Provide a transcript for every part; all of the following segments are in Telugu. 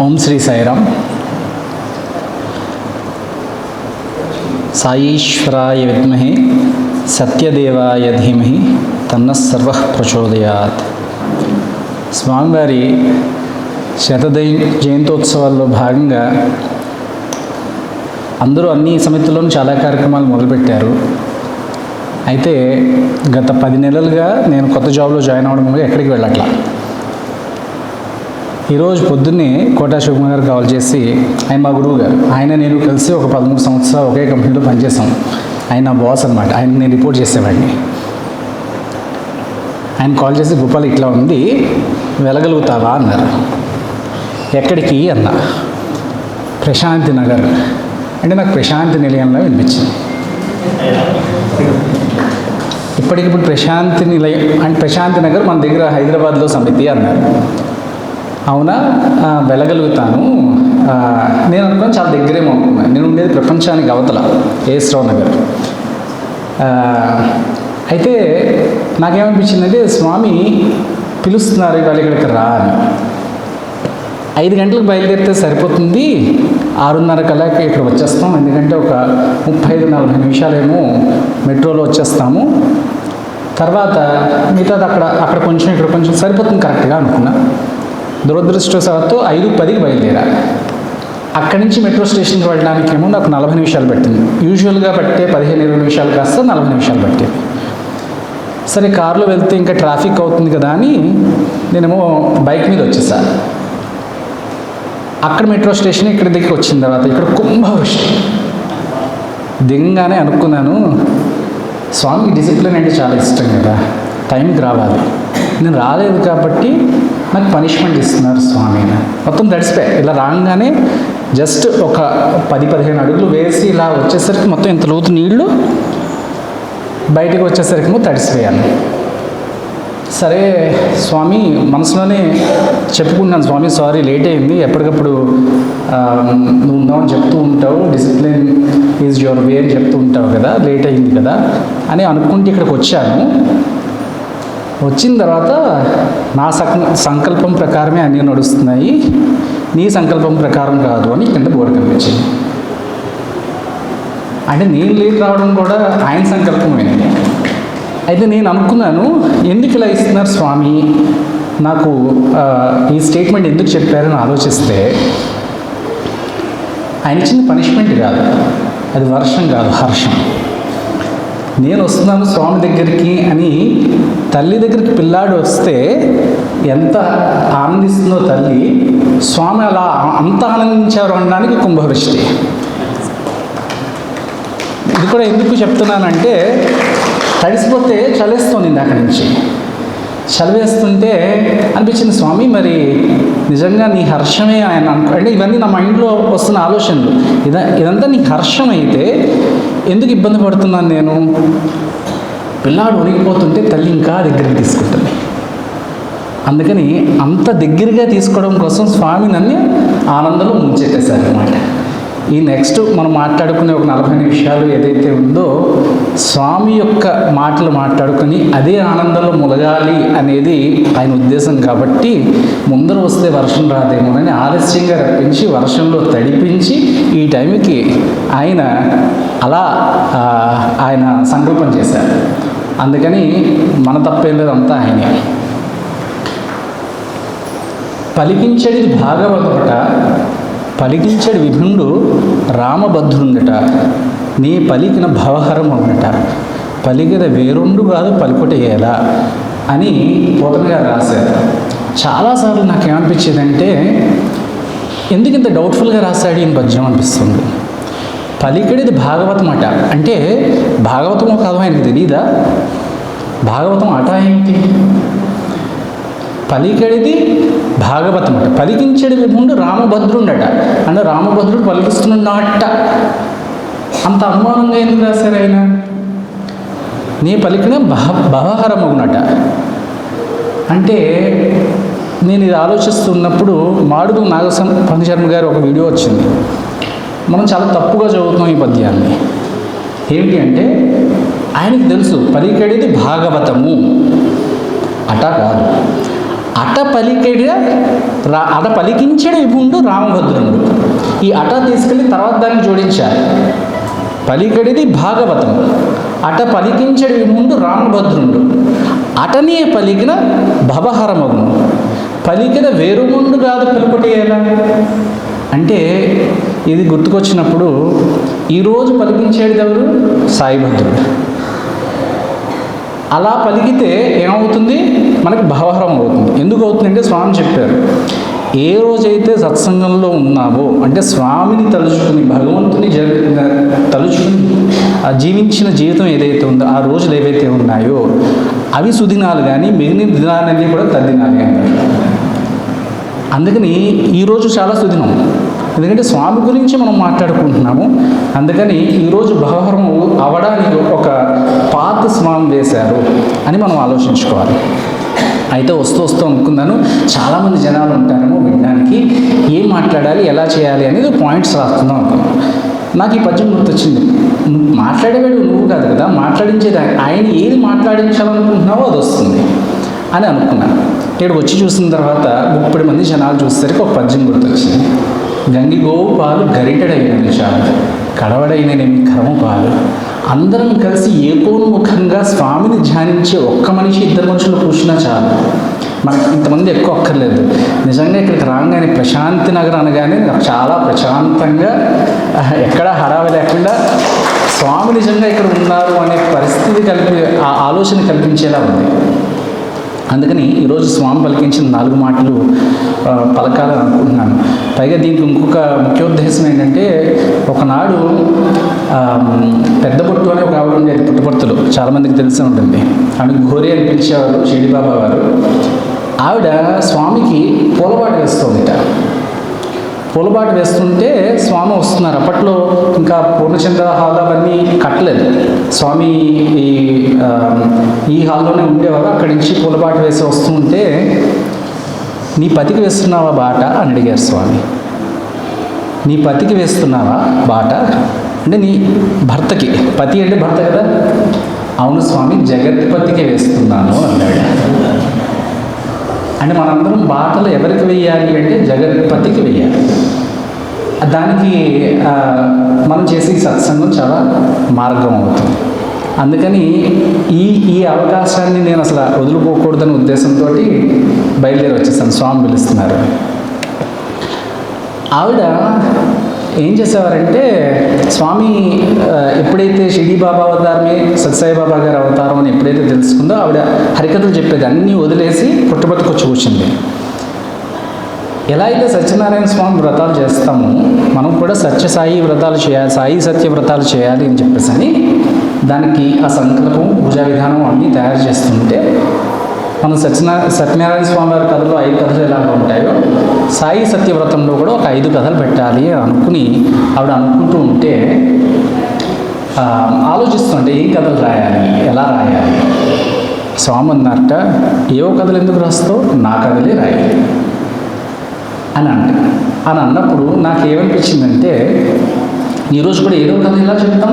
ఓం శ్రీ సాయిరామ్. సాయీశ్వరాయ విద్మహే సత్యదేవాయ ధీమహి తన్నః సర్వః ప్రచోదయాత్. స్వామివారి జయంతోత్సవాల్లో భాగంగా అందరూ అన్ని సమితుల్లోనూ చాలా కార్యక్రమాలు మొదలుపెట్టారు. అయితే గత 10 నెలలుగా నేను కొత్త జాబ్లో జాయిన్ అవ్వడం వల్ల ఎక్కడికి వెళ్ళట్లా. ఈరోజు పొద్దున్నే కోటా శివకుమార్ గారు కాల్ చేసి, ఆయన మా గురువు గారు, ఆయన నేను కలిసి ఒక 13 సంవత్సరాలు ఒకే కంపెనీలో పనిచేసాం. ఆయన నా బాస్ అనమాట. ఆయన నేను రిపోర్ట్ చేసేవాడిని. ఆయన కాల్ చేసి, గోపాల్ ఇట్లా ఉంది, వెళ్ళగలుగుతావా అన్నారు. ఎక్కడికి అన్నా. ప్రశాంతి నగర్ అంటే నాకు ప్రశాంతి నిలయంలో వినిపించింది. ఇప్పటికిప్పుడు ప్రశాంతి నిలయం అంటే ప్రశాంతి నగర్ మన దగ్గర హైదరాబాద్లో సమితి అన్నారు. అవునా, వెళ్ళగలుగుతాను. నేను అనుకున్నాను చాలా దగ్గరేమో అనుకున్నాను. నేను ఉండేది ప్రపంచానికి అవతల ఏస్రావు నగర్. అయితే నాకేమనిపించిందంటే, స్వామి పిలుస్తున్నారు ఇవాళ ఇక్కడికి రా అని. 5 గంటలకు బయలుదేరితే సరిపోతుంది, 6:30 కల్లా ఇక్కడ వచ్చేస్తాం. ఎందుకంటే ఒక 35-40 నిమిషాలేమో మెట్రోలో వచ్చేస్తాము. తర్వాత మిగతాది అక్కడ కొంచెం ఇక్కడ కొంచెం సరిపోతుంది కరెక్ట్గా అనుకున్నా. దురదృష్టవశాత్తు 5:10కి బయలుదేరా. అక్కడి నుంచి మెట్రో స్టేషన్కి వెళ్ళడానికి ఏమో నాకు 40 నిమిషాలు పట్టింది. యూజువల్గా పట్టే 15-20 నిమిషాలు కాస్త 40 నిమిషాలు పట్టేది. సరే, కారులో వెళ్తే ఇంకా ట్రాఫిక్ అవుతుంది కదా అని నేనేమో బైక్ మీద వచ్చేసా. అక్కడ మెట్రో స్టేషన్ ఇక్కడ దగ్గరికి వచ్చిన తర్వాత ఇక్కడ కుంభవృష్టి దిగంగానే అనుకున్నాను, స్వామికి డిసిప్లిన్ అంటే చాలా ఇష్టం కదా, టైంకి రావాలి. నేను రాలేదు కాబట్టి నాకు పనిష్మెంట్ ఇస్తున్నారు స్వామి. మొత్తం తడిసిపోయాయి. ఇలా రాగానే జస్ట్ ఒక 10-15 అడుగులు వేసి ఇలా వచ్చేసరికి మొత్తం ఇంత లోతు నీళ్లు, బయటకు వచ్చేసరికి తడిసిపోయాను. సరే స్వామి మనసులోనే చెప్పుకున్నాను, స్వామి సారీ లేట్ అయింది, ఎప్పటికప్పుడు నువ్వు ఉన్నావని చెప్తూ ఉంటావు, డిసిప్లిన్ ఈజ్ యువర్ వే అని చెప్తూ ఉంటావు కదా, లేట్ అయింది కదా అని అనుకుంటే ఇక్కడికి వచ్చాను. వచ్చిన తర్వాత నా సంకల్పం ప్రకారమే అన్నీ నడుస్తున్నాయి, నీ సంకల్పం ప్రకారం కాదు అని కింద బోర్డు కనిపించింది. అంటే నేను లేట్ రావడం కూడా ఆయన సంకల్పమైనది. అయితే నేను అనుకున్నాను, ఎందుకు ఇలా ఇస్తున్నారు స్వామి, నాకు ఈ స్టేట్మెంట్ ఎందుకు చెప్పారని ఆలోచిస్తే, ఆయన ఇచ్చిన పనిష్మెంట్ కాదు, అది వర్షం కాదు, హర్షం. నేను వస్తున్నాను స్వామి దగ్గరికి అని తల్లి దగ్గరికి పిల్లాడు వస్తే ఎంత ఆనందిస్తుందో తల్లి, స్వామి అలా అంత ఆనందించారు అనడానికి కుంభవృష్టి. ఇది కూడా ఎందుకు చెప్తున్నానంటే, తడిసిపోతే చలేస్తుంది అక్కడి నుంచి. చలివేస్తుంటే అనిపించింది, స్వామి మరి నిజంగా నీ హర్షమే ఆయన అంటే ఇవన్నీ నా మైండ్లో వస్తున్న ఆలోచనలు. ఇదంతా నీ హర్షం అయితే ఎందుకు ఇబ్బంది పడుతున్నాను నేను? పిల్లాడు ఉనిగిపోతుంటే తల్లి ఇంకా దగ్గరికి తీసుకుంటుంది. అందుకని అంత దగ్గరగా తీసుకోవడం కోసం స్వామి నన్ను ఆనందంలో ముంచెట్టేశారు అనమాట. ఈ నెక్స్ట్ మనం మాట్లాడుకునే ఒక 40 నిమిషాలు ఏదైతే ఉందో, స్వామి యొక్క మాటలు మాట్లాడుకొని అదే ఆనందంలో ములగాలి అనేది ఆయన ఉద్దేశం. కాబట్టి ముందర వస్తే వర్షం రాదేమోనని ఆలస్యంగా రప్పించి వర్షంలో తడిపించి ఈ టైంకి ఆయన అలా ఆయన సంకల్పం చేశారు. అందుకని మన తప్పేం లేదు, అంతా ఆయనే. పలికించేది భాగవతమట, పలికించడి విభుండు రామభద్రుండట, నీ పలికిన భవహరం ఉన్నట, పలికిన వేరుండు కాదు పలుకుటేలా అని పోతన గారు రాశారు. చాలాసార్లు నాకేమనిపించేదంటే, ఎందుకు ఇంత డౌట్ఫుల్గా రాశాడు ఈ పద్యం అనిపిస్తుంది. పలికిడిది భాగవతం అట అంటే భాగవతం కాదు, ఆయనకు తెలీదా? భాగవతం అట ఏంటి? పలికడిది భాగవతం అట, పలికించడి ముందు రామభద్రుండట అంటే రామభద్రుడు పలికిస్తున్నట్ట. అంత అనుమానంగా ఎందుకు రాశారు ఆయన? నీ పలికిన భవహరమగునట అంటే, నేను ఇది ఆలోచిస్తున్నప్పుడు మాడుగు నాగశర్మ గారు ఒక వీడియో వచ్చింది. మనం చాలా తప్పుగా చదువుతున్నాం ఈ పద్యాన్ని. ఏంటి అంటే, ఆయనకి తెలుసు పలికడిది భాగవతము అట కాదు, అట పలికించడు విభుండు రామభద్రుడు. ఈ అట తీసుకెళ్ళి తర్వాత దాన్ని జోడించాలి. పలికడిది భాగవతం, అట పలికించడు విభుండు రామభద్రుడు, అటనే పలికిన భవహరమగును, పలికిన వేరుముండు కాదు పలుకుటే ఎలా అంటే, ఇది గుర్తుకొచ్చినప్పుడు ఈరోజు పలికించేది ఎవరు? సాయిభద్రుడు. అలా పలికితే ఏమవుతుంది? మనకి భవహరం అవుతుంది. ఎందుకు అవుతుందంటే స్వామి చెప్పారు, ఏ రోజైతే సత్సంగంలో ఉన్నావో, అంటే స్వామిని తలుచుకుని భగవంతుని తలుచుకుని జీవించిన జీవితం ఏదైతే ఉందో, ఆ రోజులు ఏవైతే ఉన్నాయో అవి సుదినాలు, కానీ మిగిలిన దినాలన్నీ కూడా తద్దినాలే అన్నారు. అందుకని ఈరోజు చాలా సుదినం, ఎందుకంటే స్వామి గురించి మనం మాట్లాడుకుంటున్నాము. అందుకని ఈరోజు భవహరం అవడానికి ఒక పాత స్వామి వేశారు అని మనం ఆలోచించుకోవాలి. అయితే వస్తూ అనుకున్నాను, చాలామంది జనాలు ఉంటారేమో వినడానికి, ఏం మాట్లాడాలి, ఎలా చేయాలి అనేది పాయింట్స్ రాస్తున్నాం అనుకున్నాను. నాకు ఈ పద్యం గుర్తొచ్చింది. నువ్వు మాట్లాడేవాడు నువ్వు కాదు కదా, మాట్లాడించేది ఆయన. ఏది మాట్లాడించాలనుకుంటున్నావో అది వస్తుంది అని అనుకున్నాను. ఇక్కడికి వచ్చి చూసిన తర్వాత 30 మంది జనాలు చూసేసరికి ఒక పద్యం గుర్తొచ్చింది. గంగి గోవు పాలు గరిటెడైనవి చాలు, కడవడైనవి కరము పాలు. అందరం కలిసి ఏకోన్ముఖంగా స్వామిని ధ్యానించే ఒక్క మనిషి, 2 మనుషులు కూర్చున్నా చాలు. మనకి ఇంతమంది ఎక్కువ అక్కర్లేదు. నిజంగా ఇక్కడికి రాగానే ప్రశాంతి నగర్ అనగానే చాలా ప్రశాంతంగా, ఎక్కడా హడావి లేకుండా స్వామి నిజంగా ఇక్కడ ఉన్నారు అనే పరిస్థితి ఆ ఆలోచన కల్పించేలా ఉంది. అందుకని ఈరోజు స్వామి పలికించిన 4 మాటలు పలకాలని అనుకుంటున్నాను. పైగా దీనికి ఇంకొక ముఖ్యోద్దేశం ఏంటంటే, ఒకనాడు పెద్ద బొట్టు అని ఒక ఆవిడ ఉండేది పుట్టపర్తిలో, చాలామందికి తెలిసి ఉంటుంది. ఆమె ఘోరి అని పిలిచేవారు షిరిడిబాబా వారు. ఆవిడ స్వామికి పూలబాట వేస్తుందిట. పూలబాట వేస్తుంటే స్వామి వస్తున్నారు. అప్పట్లో ఇంకా పూర్ణచంద్ర హాల్ అవన్నీ కట్టలేదు. స్వామి ఈ హాల్లోనే ఉండేవారు. అక్కడి నుంచి పూలబాట వేసి వస్తుంటే, నీ పతికి వేస్తున్నావా బాట అని అడిగారు స్వామి. నీ పతికి వేస్తున్నావా బాట అంటే నీ భర్తకి, పతి అంటే భర్త కదా. అవును స్వామి, జగత్పతికి వేస్తున్నాను అన్నాడు. అంటే మనందరం బాటలు ఎవరికి వెయ్యాలి అంటే జగత్పతికి వెయ్యాలి. దానికి మనం చేసే సత్సంగం చాలా మార్గం అవుతుంది. అందుకని ఈ అవకాశాన్ని నేను అసలు వదులుకోకూడదనే ఉద్దేశంతో బయలుదేరి వచ్చేసాను. స్వామి పిలుస్తున్నారు. ఆవిడ ఏం చేసేవారంటే, స్వామి ఎప్పుడైతే షిరిడి బాబా అవతారమే సత్యసాయి బాబా గారి అవతారం అని ఎప్పుడైతే తెలుసుకుందో, ఆవిడ హరికథలు చెప్పేది అన్నీ వదిలేసి పుట్టపర్తికి వచ్చి కూర్చుంది. ఎలా అయితే సత్యనారాయణ స్వామి వ్రతాలు చేస్తామో, మనం కూడా సత్యసాయి వ్రతాలు చేయాలి, సాయి సత్య వ్రతాలు చేయాలి అని చెప్పేసి అని దానికి ఆ సంకల్పం, పూజా విధానం అన్నీ తయారు చేస్తుంటే, మనం సత్యనారాయణ స్వామి వారి కథలో 5 కథలు ఎలాగ ఉంటాయో, సాయి సత్యవ్రతంలో కూడా ఒక 5 కథలు పెట్టాలి అనుకుని ఆవిడ అనుకుంటూ ఉంటే, ఆలోచిస్తుంటే ఏం కథలు రాయాలి, ఎలా రాయాలి. స్వామి అన్నారట, ఏవో కథలు ఎందుకు రాస్తావు, నా కథలే రాయాలి అని అన్నప్పుడు నాకు ఏమనిపించిందంటే, ఈరోజు కూడా ఏదో కథ ఎలా చెప్తాం,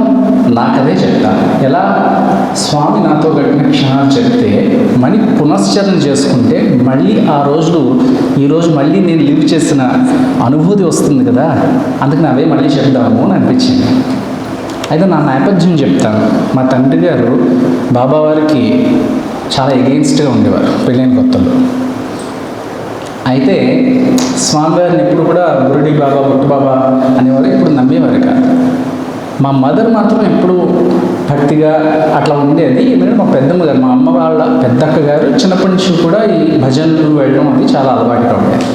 నా కథే చెప్తాను. ఎలా స్వామి నాతో గడిపిన క్షణాలు చెప్తే మళ్ళీ పునశ్చరణ చేసుకుంటే మళ్ళీ ఆ రోజులు ఈరోజు మళ్ళీ నేను లివ్ చేసిన అనుభూతి వస్తుంది కదా, అందుకని అవే మళ్ళీ చెప్దాము అని అనిపించింది. అయితే నా నేపథ్యం చెప్తాను. మా తండ్రి గారు బాబావారికి చాలా ఎగెయిన్స్ట్గా ఉండేవారు పెళ్ళైన కొత్తలో. అయితే స్వామివారిని ఎప్పుడు కూడా బురుడి బాబా, బుట్టు బాబా అనేవారు, ఎప్పుడు నమ్మేవారు కాదు. మా మదర్ మాత్రం ఎప్పుడు భక్తిగా అట్లా ఉండేది. ఎందుకంటే మా పెద్దమ్మ గారు, మా అమ్మ వాళ్ళ పెద్దక్క గారు చిన్నప్పటి నుంచి కూడా ఈ భజనలు వెళ్ళడం అది చాలా అలవాటుగా ఉండేది.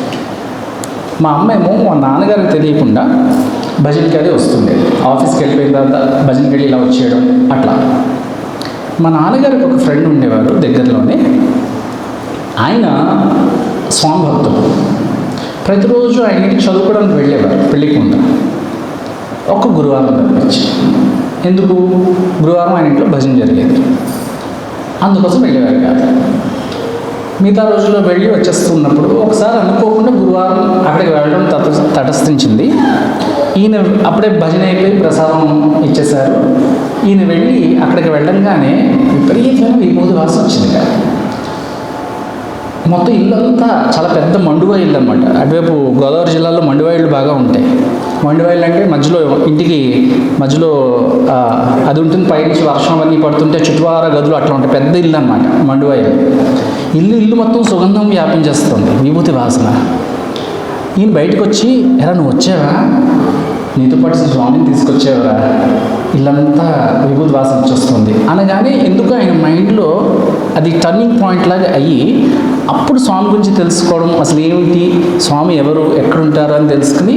మా అమ్మ ఏమో మా నాన్నగారికి తెలియకుండా భజనకి అది వస్తుండేది. ఆఫీస్కి వెళ్ళిపోయిన తర్వాత భజనకి వెళ్ళి ఇలా వచ్చేయడం అట్లా. మా నాన్నగారికి ఒక ఫ్రెండ్ ఉండేవారు దగ్గరలోనే. ఆయన స్వామి భక్తులు. ప్రతిరోజు ఆయన ఇంటికి చదువుకోవడానికి వెళ్ళేవారు పెళ్ళికి ముందు. ఒక్క గురువారం తప్పించి. ఎందుకు? గురువారం ఆయన ఇంట్లో భజన జరిగేది, అందుకోసం వెళ్ళేవారు కాదు. మిగతా రోజుల్లో వెళ్ళి వచ్చేస్తున్నప్పుడు ఒకసారి అనుకోకుండా గురువారం అక్కడికి వెళ్ళడం తటస్థించింది. ఈయన అప్పుడే భజన అయిపోయి ప్రసాదం ఇచ్చేశారు. ఈయన వెళ్ళి అక్కడికి వెళ్ళంగానే విపరీతమైన విభూతి వాసన వచ్చింది కాదు. మొత్తం ఇల్లంతా చాలా పెద్ద మండువా ఇల్లు అనమాట. అటువైపు గోదావరి జిల్లాలో మండువా ఇళ్ళు బాగా ఉంటాయి. మండువా ఇళ్ళు అంటే మధ్యలో ఇంటికి మధ్యలో అది ఉంటుంది, పైనుంచి వర్షం అవన్నీ పడుతుంటే చుట్టువార గదులు అట్లా ఉంటాయి. పెద్ద ఇల్లు అనమాట మండువా ఇల్లు మొత్తం సుగంధం వ్యాపించేస్తుంది, విభూతి వాసన. ఈయన బయటకు వచ్చి, ఎలా నువ్వు వచ్చావా, నీతో పాటు స్వామిని తీసుకొచ్చేవరా, ఇల్లంతా విభూతి వాసన వచ్చేస్తుంది అనగానే ఎందుకు ఆయన మైండ్లో అది టర్నింగ్ పాయింట్ లాగా అయ్యి, అప్పుడు స్వామి గురించి తెలుసుకోవడం, అసలు ఏమిటి స్వామి ఎవరు ఎక్కడుంటారు అని తెలుసుకుని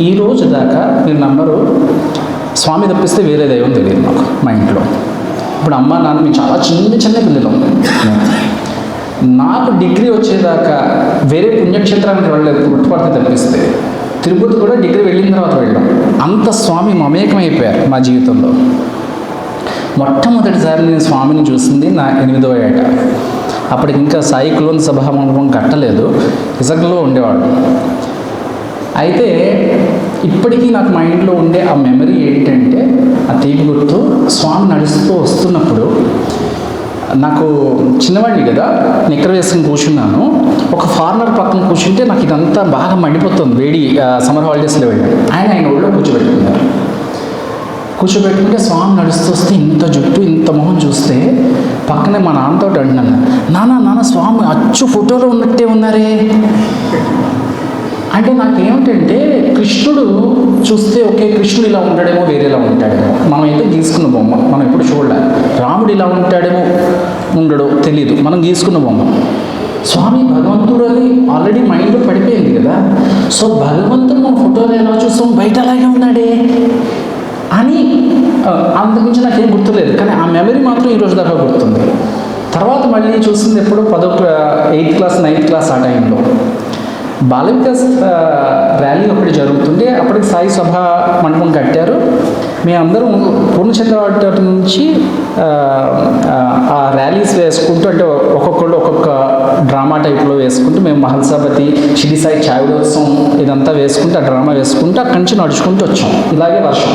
ఈ రోజు దాకా మీరు నమ్మరు, స్వామి తప్పిస్తే వేరే దైవం తెలియదు మాకు మా ఇంట్లో. ఇప్పుడు అమ్మ నాన్న మేము చాలా చిన్న పిల్లలు. నాకు డిగ్రీ వచ్చేదాకా వేరే పుణ్యక్షేత్రానికి వెళ్ళలేదు, పుట్టుపడితే తప్పిస్తే. తిరుపతి కూడా డిగ్రీ వెళ్ళిన తర్వాత వెళ్ళాం. అంత స్వామి మమేకమైపోయారు మా జీవితంలో. మొట్టమొదటిసారి నేను స్వామిని చూసింది నా 8వ ఏట. అప్పటికి ఇంకా సాయి కులోన్ సభా మండపం కట్టలేదు, ఇజగ్లో ఉండేవాడు. అయితే ఇప్పటికీ నాకు మైండ్లో ఉండే ఆ మెమరీ ఏంటంటే, ఆ తీపి గుర్తు, స్వామి నడుస్తూ వస్తున్నప్పుడు నాకు చిన్నవాడిని కదా, నిక్కర వేసుకుని కూర్చున్నాను. ఒక ఫారినర్ పక్కన కూర్చుంటే నాకు ఇదంతా బాగా మండిపోతుంది, వేడి సమ్మర్ హాలిడేస్లో వెళ్ళాను. ఆయన ఒళ్ళో కూర్చోబెట్టుకుంటే స్వామి నడుస్తూ వస్తే ఇంత జుట్టు ఇంత మొహం చూస్తే పక్కనే మా నాన్నతో అంటున్నాను, నాన్న స్వామి అచ్చు ఫోటోలో ఉన్నట్టే ఉన్నారే. అంటే నాకేమిటంటే, కృష్ణుడు చూస్తే ఓకే కృష్ణుడు ఇలా ఉంటాడేమో, వేరేలా ఉంటాడేమో, మనం అయితే గీసుకున్న బొమ్మ, మనం ఎప్పుడు చూడలేదు. రాముడు ఇలా ఉంటాడేమో ఉండడో తెలీదు, మనం గీసుకున్న బొమ్మ. స్వామి భగవంతుడు అని ఆల్రెడీ మైండ్లో పడిపోయింది కదా. సో భగవంతుడు మన ఫోటోలో ఎలా చూస్తాం, బయట అలాగే ఉన్నాడే అని అంతకుమించి నాకేం గుర్తులేదు. కానీ ఆ మెమరీ మాత్రం ఈరోజు దాకా గుర్తుంది. తర్వాత మళ్ళీ చూసింది ఎప్పుడు 8th క్లాస్ 9th క్లాస్ ఆ టైంలో బాల వికాస్ ర్యాలీ ఒకటి జరుగుతుంటే, అప్పటికి సాయి సభ మండపం కట్టారు. మేమందరం పూర్ణచంద్రవాడ నుంచి ఆ ర్యాలీస్ వేసుకుంటూ, అంటే ఒక్కొక్కళ్ళు ఒక్కొక్క డ్రామా టైప్లో వేసుకుంటూ, మేము మహల్సాపతి షిడి సాయి చావిడోత్సవం ఇదంతా వేసుకుంటూ, ఆ డ్రామా వేసుకుంటూ అక్కడి నుంచి నడుచుకుంటూ వచ్చాం. ఇలాగే వర్షం,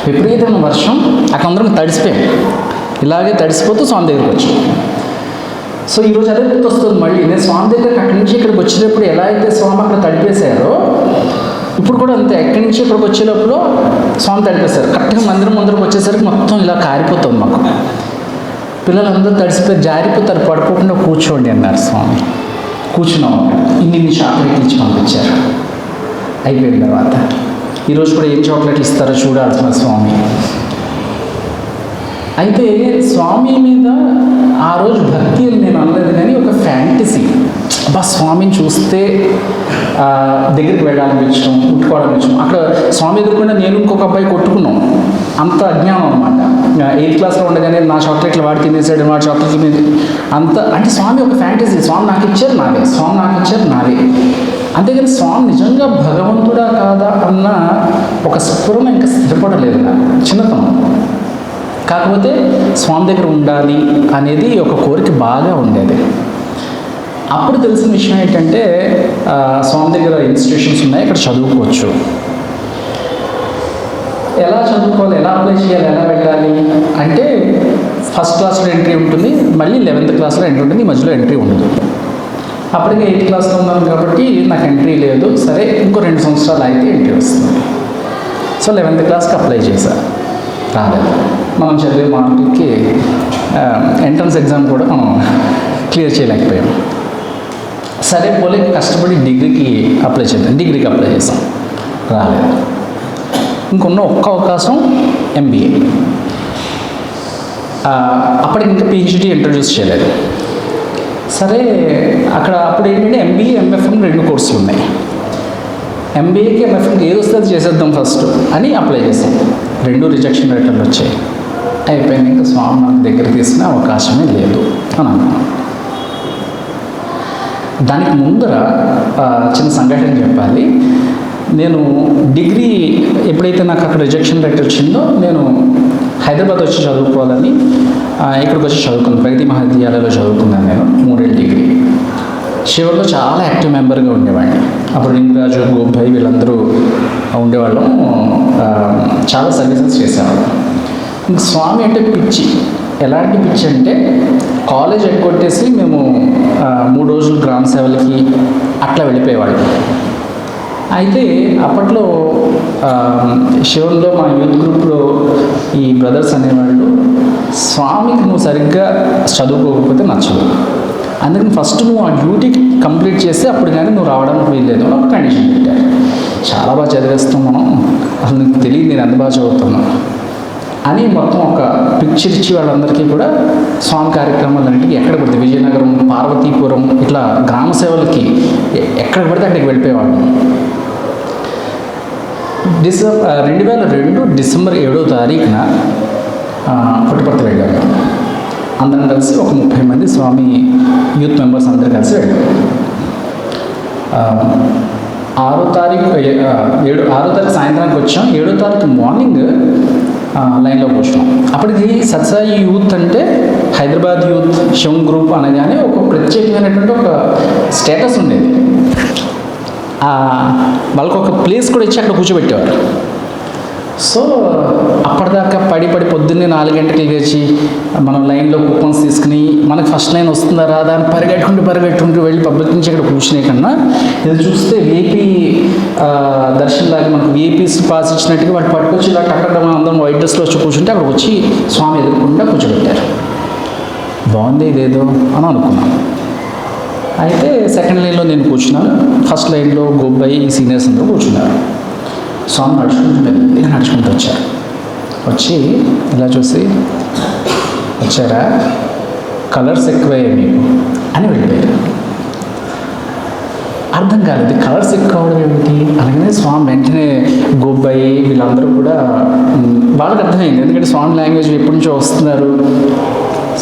విపరీతమైన వర్షం, అక్కడ అందరం తడిసిపోయాం. ఇలాగే తడిసిపోతూ స్వామి దగ్గరికి వచ్చాం. సో ఈరోజు అదే గుర్తొస్తుంది మళ్ళీ. నేను స్వామి దగ్గరికి అక్కడి నుంచి ఇక్కడికి వచ్చేటప్పుడు ఎలా అయితే స్వామి అక్కడ తడిపేశారో, ఇప్పుడు కూడా అంతే. ఎక్కడి నుంచి ఇక్కడికి వచ్చేటప్పుడు స్వామి తడిపేశారు. కరెక్ట్గా మందిరం ముందరకు వచ్చేసరికి మొత్తం ఇలా కారిపోతుంది మాకు. పిల్లలందరూ తడిసిపోయి జారిపోతారు, పడుకోకుండా కూర్చోండి అన్నారు స్వామి. కూర్చున్నాం. ఇన్ని చాక్లెట్లు ఇచ్చి పంపించారు. అయిపోయిన తర్వాత ఈరోజు కూడా ఏం చాక్లెట్లు ఇస్తారో చూడాల్సిన స్వామి. అయితే స్వామి మీద ఆ రోజు భక్తి అని నేను అనలేదు, కానీ ఒక ఫ్యాంటసీ. స్వామిని చూస్తే దగ్గరికి వెళ్ళాలనిపించడం, ముట్టుకోవాలనిపించడం. అక్కడ స్వామి ఎదుర్కొంటే నేను ఇంకొక అబ్బాయి కొట్టుకున్నాం. అంత అజ్ఞానం అనమాట. 8th క్లాస్లో ఉండగానే నా చాక్లెట్లు వాడి తినేసాడు, వాడి చాక్లెట్లు మీద అంత. అంటే స్వామి ఒక ఫ్యాంటసీ. స్వామి నాకు ఇచ్చారు నావే, స్వామి నాకు ఇచ్చారు నావే. అంతేగాని స్వామి నిజంగా భగవంతుడా కాదా అన్న ఒక స్ఫురణ ఇంకా స్థిరపడలేదు నాకు చిన్నతనం. కాకపోతే స్వామి దగ్గర ఉండాలి అనేది ఒక కోరిక బాగా ఉండేది. అప్పుడు తెలిసిన విషయం ఏంటంటే, స్వామి దగ్గర ఇన్స్టిట్యూషన్స్ ఉన్నాయి, ఇక్కడ చదువుకోవచ్చు. ఎలా చదువుకోవాలి, ఎలా అప్లై చేయాలి, ఎలా వెళ్ళాలి అంటే, ఫస్ట్ క్లాస్లో ఎంట్రీ ఉంటుంది, మళ్ళీ 11th క్లాస్లో ఎంట్రీ ఉంటుంది, మధ్యలో ఎంట్రీ ఉండదు. అప్పటికే 8th క్లాస్లో ఉన్నాను కాబట్టి నాకు ఎంట్రీ లేదు. సరే ఇంకో 2 సంవత్సరాలు అయితే ఎంట్రీ వస్తుంది. సో 11th క్లాస్కి అప్లై చేశాను, రాలేదు. మనం చదివే మార్కులకి ఎంట్రన్స్ ఎగ్జామ్ కూడా మనం క్లియర్ చేయలేకపోయాం. సరే పోలే కష్టపడి డిగ్రీకి అప్లై చేసాం, రాలేదు. ఇంకొన్న ఒక్క అవకాశం MBA. అప్పటికి ఇంకా PhD ఇంట్రడ్యూస్ చేయలేదు. సరే అక్కడ అప్పుడు ఏంటంటే MBA MFM 2 కోర్సులు ఉన్నాయి. MBAకి MFMకి ఏది వస్తే అది చేసేద్దాం ఫస్ట్ అని అప్లై చేసాం. 2 రిజెక్షన్ లెటర్లు వచ్చాయి. అయిపోయింది, ఇంకా స్వామి నాకు దగ్గర తీసుకునే అవకాశమే లేదు అని అనుకున్నాను. దానికి ముందర చిన్న సంఘటన చెప్పాలి. నేను డిగ్రీ ఎప్పుడైతే నాకు అక్కడ రిజెక్షన్ లెటర్ వచ్చిందో, నేను హైదరాబాద్ వచ్చి చదువుకోవాలని ఇక్కడికి వచ్చి చదువుకున్నాను. ప్రగతి మహావిద్యాలయంలో చదువుకున్నాను నేను 3 ఏళ్ళ డిగ్రీ. శివలో చాలా యాక్టివ్ మెంబర్గా ఉండేవాడిని. అప్పుడు లింగరాజు, గోబ్బాయి వీళ్ళందరూ ఉండేవాళ్ళం. చాలా సర్వీసెస్ చేసేవాళ్ళం. ఇంక స్వామి అంటే పిచ్చి. ఎలాంటి పిచ్చి అంటే కాలేజ్ ఎగ్గొట్టేసి మేము 3 రోజులు గ్రామ సేవలకి అట్లా వెళ్ళిపోయేవాళ్ళం. అయితే అప్పట్లో శివంలో మా యూత్ గ్రూప్లో ఈ బ్రదర్స్ అనేవాళ్ళు, స్వామికి నువ్వు సరిగ్గా చదువుకోకపోతే నచ్చదు, అందుకని ఫస్ట్ నువ్వు ఆ డ్యూటీ కంప్లీట్ చేస్తే అప్పుడు కానీ నువ్వు రావడానికి వీల్లేదు అని ఒక కండిషన్ పెట్టారు. చాలా బాగా చదివేస్తాం మనం, అసలు నీకు తెలియదు నేను ఎంత బాగా చదువుతున్నాను అని మొత్తం ఒక పిక్చర్ ఇచ్చి వాళ్ళందరికీ కూడా స్వామి కార్యక్రమాలన్నింటికి ఎక్కడ పడితే విజయనగరం, పార్వతీపురం ఇట్లా గ్రామ సేవలకి ఎక్కడ పడితే అక్కడికి వెళ్ళిపోయేవాళ్ళం. 2002 డిసెంబర్ 7వ తారీఖున పుట్టపర్తి వెళ్ళాము. అందరం కలిసి ఒక 30 మంది స్వామి యూత్ మెంబర్స్ అందరూ కలిసి వెళ్ళాము. 6వ తారీఖు సాయంత్రానికి వచ్చాం. 7వ తారీఖు మార్నింగ్ లైన్లో కూర్చున్నాం. అప్పటికి సత్సాయి యూత్ అంటే హైదరాబాద్ యూత్ శివం గ్రూప్ అనగానే ఒక ప్రత్యేకమైనటువంటి ఒక స్టేటస్ ఉండేది. వాళ్ళకు ఒక ప్లేస్ కూడా ఇచ్చి అక్కడ కూర్చోబెట్టేవారు. సో అప్పటిదాకా పడి పొద్దున్నే 4 గంటలకి లేచి మనం లైన్లో కూపన్స్ తీసుకుని మనకు ఫస్ట్ లైన్ వస్తుందా రాదా అని పరిగెట్టుకుంటూ వెళ్ళి పబ్లిక్ నుంచి ఇక్కడ కూర్చునే కన్నా ఇది చూస్తే వీఐపీ దర్శనంలాగా మనకు వీఐపీస్ పాస్ ఇచ్చినట్టుగా వాటి పట్టుకొచ్చి ఇలా అక్కడ మనం అందరం వైట్ డ్రెస్లో వచ్చి కూర్చుంటే అక్కడికి వచ్చి స్వామి ఎదుర్కొంటూ కూర్చోబెట్టారు. బాగుంది ఇదేదో అని అనుకున్నాను. అయితే సెకండ్ లైన్లో నేను కూర్చున్నాను, ఫస్ట్ లైన్లో గోబ్బాయి ఈ సీనియర్స్ అందరూ కూర్చున్నారు. స్వామి నడుచుకుంటూ వచ్చారు. వచ్చి ఇలా చూసి, వచ్చారా, కలర్స్ ఎక్కువయ్యాయి మీకు అని వెళ్ళిపోయారు. అర్థం కాలేదు కలర్స్ ఎక్కువ అవడం ఏమిటి అలాగనే స్వామి వెంటనే గోబ్బాయి వీళ్ళందరూ కూడా వాళ్ళకి అర్థమైంది. ఎందుకంటే స్వామి లాంగ్వేజ్ ఎప్పటి నుంచో వస్తున్నారు.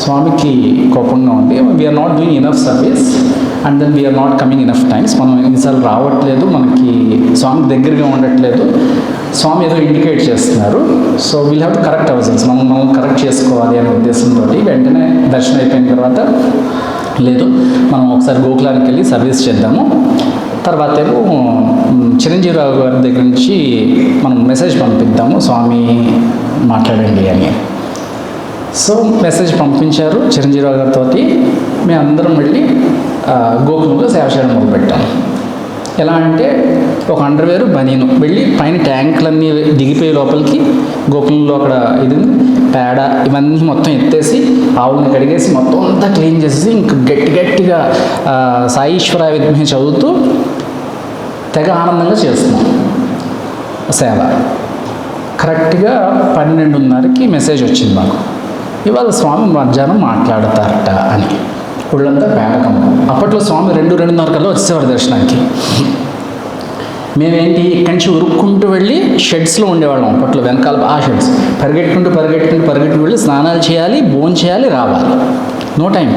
స్వామికి కోపంగా ఉంది. We're not doing enough service and then we're not coming enough times. మనం ఎన్నిసార్లు రావట్లేదు, మనకి స్వామికి దగ్గరగా ఉండట్లేదు. స్వామి ఏదో ఇండికేట్ చేస్తున్నారు. So we'll have to correct ourselves, మనం కరెక్ట్ చేసుకోవాలి అనే ఉద్దేశంతో వెంటనే దర్శనం అయిపోయిన తర్వాత లేదు మనం ఒకసారి గోకులానికి వెళ్ళి సర్వీస్ చేద్దాము, తర్వాత ఏమో చిరంజీవిరావు గారి దగ్గర నుంచి మనం మెసేజ్ పంపిద్దాము స్వామి మాట్లాడండి అని. సో మెసేజ్ పంపించారు చిరంజీవిరావు గారితో. మేము అందరం వెళ్ళి గోకులంలో సేవ చేయడం మొదలుపెట్టాము. ఎలా అంటే ఒక అండర్వేర్ బనీను వెళ్ళి పైన ట్యాంకులన్నీ దిగిపోయే లోపలికి గోకులంలో అక్కడ ఇది పేడ ఇవన్నీ మొత్తం ఎత్తేసి ఆవులని కడిగేసి మొత్తం అంతా క్లీన్ చేసేసి ఇంక గట్టిగా సాయీశ్వర విద్మహి చదువుతూ తెగ ఆనందంగా చేస్తున్నాం సేవ. కరెక్ట్గా 12:30కి మెసేజ్ వచ్చింది మాకు, ఇవాళ స్వామి మధ్యాహ్నం మాట్లాడతారట అని. ఒళ్ళంతా పేడకం. అప్పట్లో స్వామి 2-2:30 కల్లా వచ్చేవారు దర్శనానికి. మేమేంటి ఇక్కడి నుంచి ఉరుక్కుంటూ వెళ్ళి షెడ్స్లో ఉండేవాళ్ళం. అప్పట్లో వెనకాల ఆ షెడ్స్ పరిగెట్టుకుంటూ వెళ్ళి స్నానాలు చేయాలి, భోజనం చేయాలి, రావాలి. No time.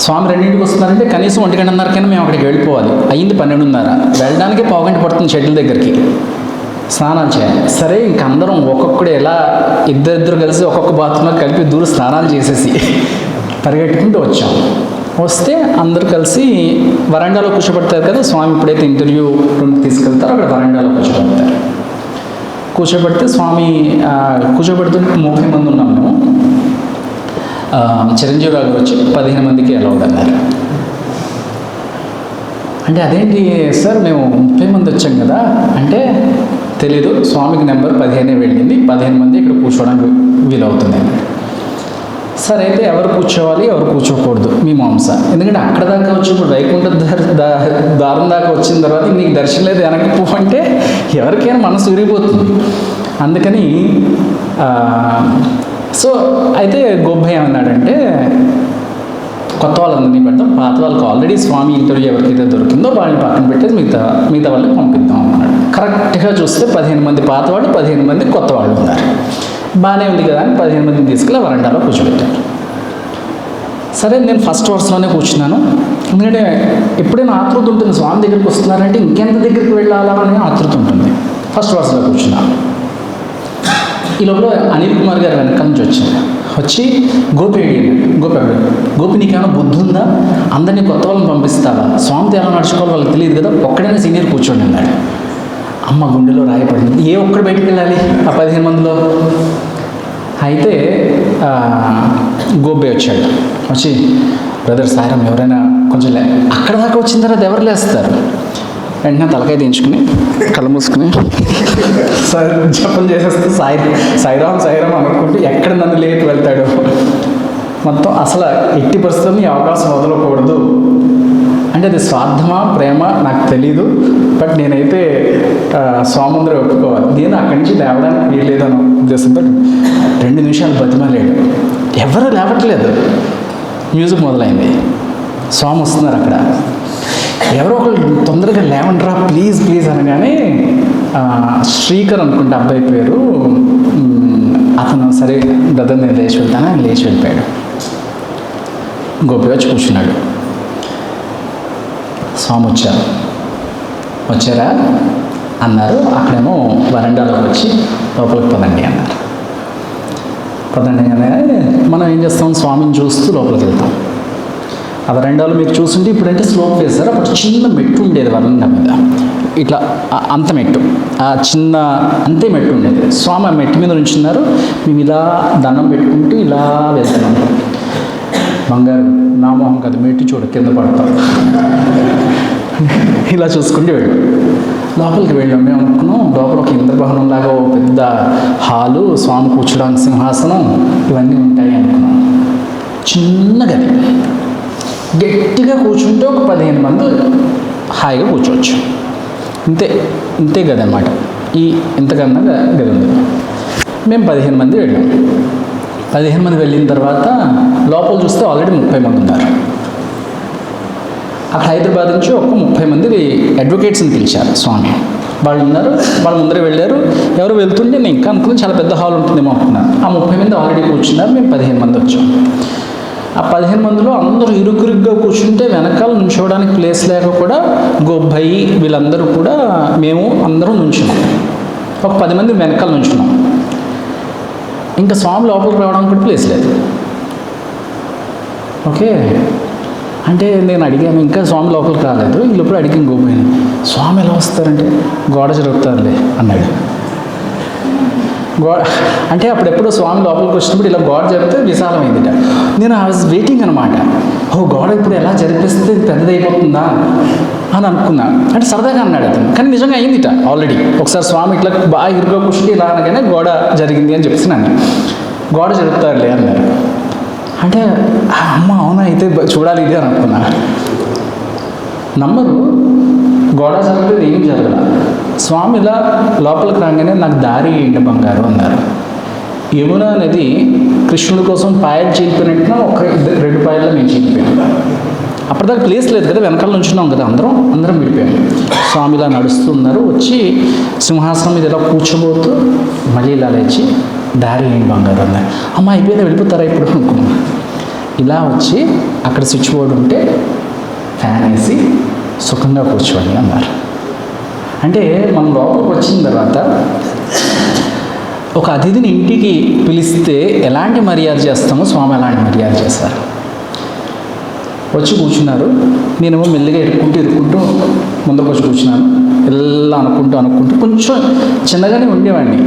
స్వామి 2ంటికి వస్తున్నారంటే కనీసం 1:30కైనా మేము అక్కడికి వెళ్ళిపోవాలి. అయ్యింది 12:30. వెళ్ళడానికే 1/2 గంట పడుతుంది షెడ్ల దగ్గరికి. స్నానాలు చేయాలి. సరే ఇంక అందరం ఒక్కొక్కడు ఎలా ఇద్దరు కలిసి ఒక్కొక్క బాత్రూంలో కలిపి దూరం స్నానాలు చేసేసి పరిగెట్టుకుంటూ వచ్చాం. వస్తే అందరూ కలిసి వరండాలో కూర్చోబెడతారు కదా, స్వామి ఎప్పుడైతే ఇంటర్వ్యూ రూమ్కి తీసుకెళ్తారో అక్కడ వరండాలో కూర్చోబెడతారు. కూర్చోబెడితే స్వామి కూర్చోబెడుతుంటే 30 మంది ఉన్నాం మేము. చిరంజీవిరావు గారు వచ్చి 15 మందికి అలౌడ్ అన్నారు. అంటే అదేంటి సార్ మేము 30 మంది వచ్చాం కదా అంటే, తెలీదు స్వామికి నెంబర్ 15 వెళ్ళింది, 15 మంది ఇక్కడ కూర్చోవడానికి వీలవుతుంది. సరే అయితే ఎవరు కూర్చోవాలి ఎవరు కూర్చోకూడదు మీ మాంస. ఎందుకంటే అక్కడ దాకా వచ్చి ఇప్పుడు వైకుంఠ దారం దాకా వచ్చిన తర్వాత నీకు దర్శనం లేదు వెనక్కి పో అంటే ఎవరికైనా మనసు విరిగిపోతుంది. అందుకని సో అయితే గోబ్బాయి ఏమన్నాడంటే, కొత్త వాళ్ళందరినీ పెడతాం, పాత వాళ్ళకి ఆల్రెడీ స్వామి ఇంటర్వ్యూ ఎవరికైతే దొరికిందో వాళ్ళని పక్కన పెట్టేసి మిగతా వాళ్ళని పంపిద్దాం అన్నాడు. కరెక్ట్గా చూస్తే 15 మంది పాత వాళ్ళు, 15 మంది కొత్త వాళ్ళు ఉన్నారు. బాగానే ఉంది కదా అని 15 మందిని తీసుకెళ్ళి వరండాలో కూర్చోబెట్టారు. సరే నేను ఫస్ట్ వరుసలోనే కూర్చున్నాను. ఎందుకంటే ఎప్పుడైనా ఆతృత ఉంటుంది, స్వామి దగ్గరికి వస్తున్నారంటే ఇంకెంత దగ్గరికి వెళ్ళాలా అని ఆతృత ఉంటుంది. ఫస్ట్ వరుసలో కూర్చున్నాను. ఈ లోపల అనిల్ కుమార్ గారు వెనక నుంచి వచ్చి గోపి నీకేమైనా బుద్ధి ఉందా, అందరినీ కొత్త వాళ్ళని పంపిస్తావా, స్వామితో ఎలా నడుచుకోవాలి వాళ్ళకి తెలియదు కదా, ఒక్కడైనా సీనియర్ కూర్చోండి అన్నాడు. అమ్మ గుండెలో రాయపడింది. ఏ ఒక్కడు బయటికి వెళ్ళాలి ఆ 15 మందిలో? అయితే గోబ్బే వచ్చాడు. వచ్చి బ్రదర్ సాయిరామ్ ఎవరైనా కొంచెం అక్కడ దాకా వచ్చిన తర్వాత ఎవరు లేస్తారు? వెంటనే తలకాయ దించుకుని కళ్ళు మూసుకుని జపం చేసేస్తే సాయిరామ్ సాయిరామ్ అనుకుంటూ ఎక్కడ నన్ను లేపి వెళ్తాడు. మొత్తం అసలు ఎట్టి పరిస్థితుల్లో ఈ అవకాశం వదలకూడదు. అంటే అది స్వార్థమా ప్రేమ నాకు తెలీదు, బట్ నేనైతే స్వామందరూ ఒప్పుకోవాలి. నేను అక్కడి నుంచి లేవడానికి వీల్లేదన్న ఉద్దేశంతో 2 నిమిషాలు బతిమాలేడు. ఎవరు లేవట్లేదు. మ్యూజిక్ మొదలైంది. స్వామి వస్తున్నారు. అక్కడ ఎవరో ఒకరు తొందరగా లేవండ్రా ప్లీజ్ ప్లీజ్ అనగానే శ్రీకర్ అనుకుంటే అబ్బాయి పేరు, అతను సరే బ్రదర్ నేను లేచి వెళ్తాను, ఆయన లేచి వెళ్ళిపోయాడు. గోపి వచ్చి కూర్చున్నాడు. స్వామి వచ్చారా అన్నారు. అక్కడేమో వరండాలోకి వచ్చి లోపలికి పదండి అన్నారు. పదండి అనగానే మనం ఏం చేస్తాం, స్వామిని చూస్తూ లోపలికి వెళ్తాం. ఆ వరండాలో మీరు చూస్తుంటే ఇప్పుడంటే స్లోప్ వేస్తారు, అప్పుడు చిన్న మెట్టు ఉండేది వరండా మీద, ఇట్లా అంత మెట్టు, ఆ చిన్న అంతే మెట్టు ఉండేది. స్వామి ఆ మెట్టు మీద నుంచున్నారు. మేము ఇలా దండం పెట్టుకుంటూ ఇలా వెళ్తున్నాం. బంగారు నా మొహం కదా, మెట్టు చూడ కింద పడతాం. ఇలా చూసుకుంటూ వెళ్ళాం. లోపలికి వెళ్ళాం. మేము అనుకున్నాం లోపల ఒక ఇంద్రభవనం లాగా ఒక పెద్ద హాలు, స్వామి కూర్చోడానికి సింహాసనం ఇవన్నీ ఉంటాయి అనుకున్నాం. చిన్న గది, గట్టిగా కూర్చుంటే ఒక 15 మంది హాయిగా కూర్చోవచ్చు. ఇంతే గది అన్నమాట. ఇంతకన్నా గది ఉంది. మేము 15 మంది వెళ్ళాం. 15 మంది వెళ్ళిన తర్వాత లోపల చూస్తే ఆల్రెడీ 30 మంది ఉన్నారు. అక్కడ హైదరాబాద్ నుంచి ఒక 30 మంది అడ్వకేట్స్ని పిలిచారు స్వామి. వాళ్ళు ఉన్నారు, వాళ్ళ ముందరే వెళ్ళారు. ఎవరు వెళ్తుంటే నేను ఇంకా అనుకుని చాలా పెద్ద హాల్ ఉంటుందేమో అనుకున్నాను. ఆ 30 మంది ఆల్రెడీ కూర్చున్నారు. మేము 15 మంది వచ్చాం. ఆ 15 మందిలో అందరూ ఇరుకురుగ్గా కూర్చుంటే వెనకాల నుంచోవడానికి ప్లేస్ లేక కూడా గోబ్బాయి వీళ్ళందరూ కూడా మేము అందరం నుంచున్నాం. ఒక 10 మంది వెనకాల నుంచున్నాం. ఇంకా స్వామి లోపలికి రావడానికి కూడా ప్లేస్ లేదు. ఓకే, అంటే నేను అడిగాను, ఇంకా స్వామి లోపలికి రాలేదు. వీళ్ళప్పుడు అడిగాను గోబ్బాయిని, స్వామి ఎలా వస్తారంటే గోడ జరుగుతారులే అన్నాడు. అంటే అప్పుడెప్పుడు స్వామి లోపలికి వచ్చినప్పుడు ఇలా గోడ జరిపితే విశాలమైంది. నేను ఐ వాజ్ వెయిటింగ్ అనమాట. గోడ ఇప్పుడు ఎలా జరిపిస్తే పెద్దదైపోతుందా అని అనుకున్నా. అంటే సరదాగా అన్నాడు అతను, కానీ నిజంగా అయిందిట. ఆల్రెడీ ఒకసారి స్వామి ఇట్లా బాగా ఇరుగా కూర్చుంటే ఇలా అనగానే గోడ జరిగింది అని చెప్పేసి నన్ను గోడ జరుపుతారులే అన్నారు. అంటే అమ్మ అవునా అయితే చూడాలి ఇది అని అనుకున్నా. నమ్మరు, గోడ జరగలేదు, ఏం జరగల. స్వామి ఇలా లోపలికి రాగానే నాకు దారి ఏంటి బంగారు అన్నారు. యమున నది కృష్ణుడి కోసం పాయలు చీలిపోయినట్టున ఒక 2 పాయల్లో మేము చీలిపోయాం. అప్పటిదాకా ప్లేస్ లేదు కదా, వెనకాల నుంచున్నాం కదా, అందరం విడిపోయాం. స్వామి ఇలా నడుస్తున్నారు. వచ్చి సింహాసనం మీద ఇలా కూర్చోబోతూ మళ్ళీ ఇలా లేచి దారి ఏంటి బంగారు అన్నారు. అమ్మ అయిపోయిందా, వెళ్ళిపోతారా ఇప్పుడు అనుకున్నా. ఇలా వచ్చి అక్కడ స్విచ్ బోర్డు ఉంటే ఫ్యాన్ వేసి సుఖంగా కూర్చోండి అన్నారు. అంటే మనం లోపలికి వచ్చిన తర్వాత ఒక అతిథిని ఇంటికి పిలిస్తే ఎలాంటి మర్యాద చేస్తామో స్వామి అలాంటి మర్యాద చేస్తారు. వచ్చి కూర్చున్నారు. నేనేమో మెల్లిగా ఇరుక్కుంటూ ముందుకు వచ్చి కూర్చున్నాను. ఇలా అనుకుంటూ కొంచెం చిన్నగానే ఉండేవాడిని.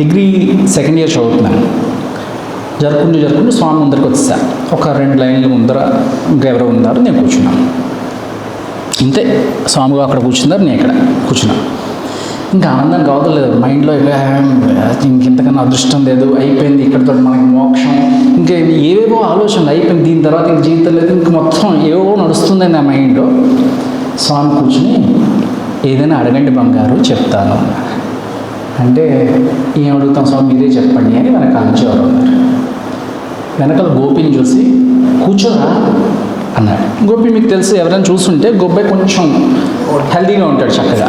డిగ్రీ 2nd ఇయర్ చదువుతున్నాను. జరుపుకుంటూ స్వామి ముందరికి వచ్చేసా. ఒక 2 లైన్ల ముందర ఇంకెవరో ఉన్నారు, నేను కూర్చున్నాను. ఇంతే, స్వామిగా అక్కడ కూర్చున్నారు, నేను ఇక్కడ కూర్చున్నాను. ఇంకా ఆనందం కావట్లేదు మైండ్లో. ఇంకెంతకన్నా అదృష్టం లేదు, అయిపోయింది ఇక్కడితో మనకి మోక్షం, ఇంకా ఏవేవో ఆలోచనలు అయిపోయింది, దీని తర్వాత ఇంక జీవితం లేదు, ఇంక మొత్తం ఏవో నడుస్తుంది నా మైండ్లో. స్వామి కూర్చుని ఏదైనా అడగండి బంగారు చెప్తాను అంటే, ఏం అడుగుతాం స్వామి మీరే చెప్పండి అని వెనకాల నుంచి ఎవరు ఉన్నారు. వెనకాల గోపిని చూసి కూర్చోరా అన్నాడు. గోపి మీకు తెలుసు, ఎవరైనా చూస్తుంటే గోపి కొంచెం హెల్దీగా ఉంటాడు చక్కగా.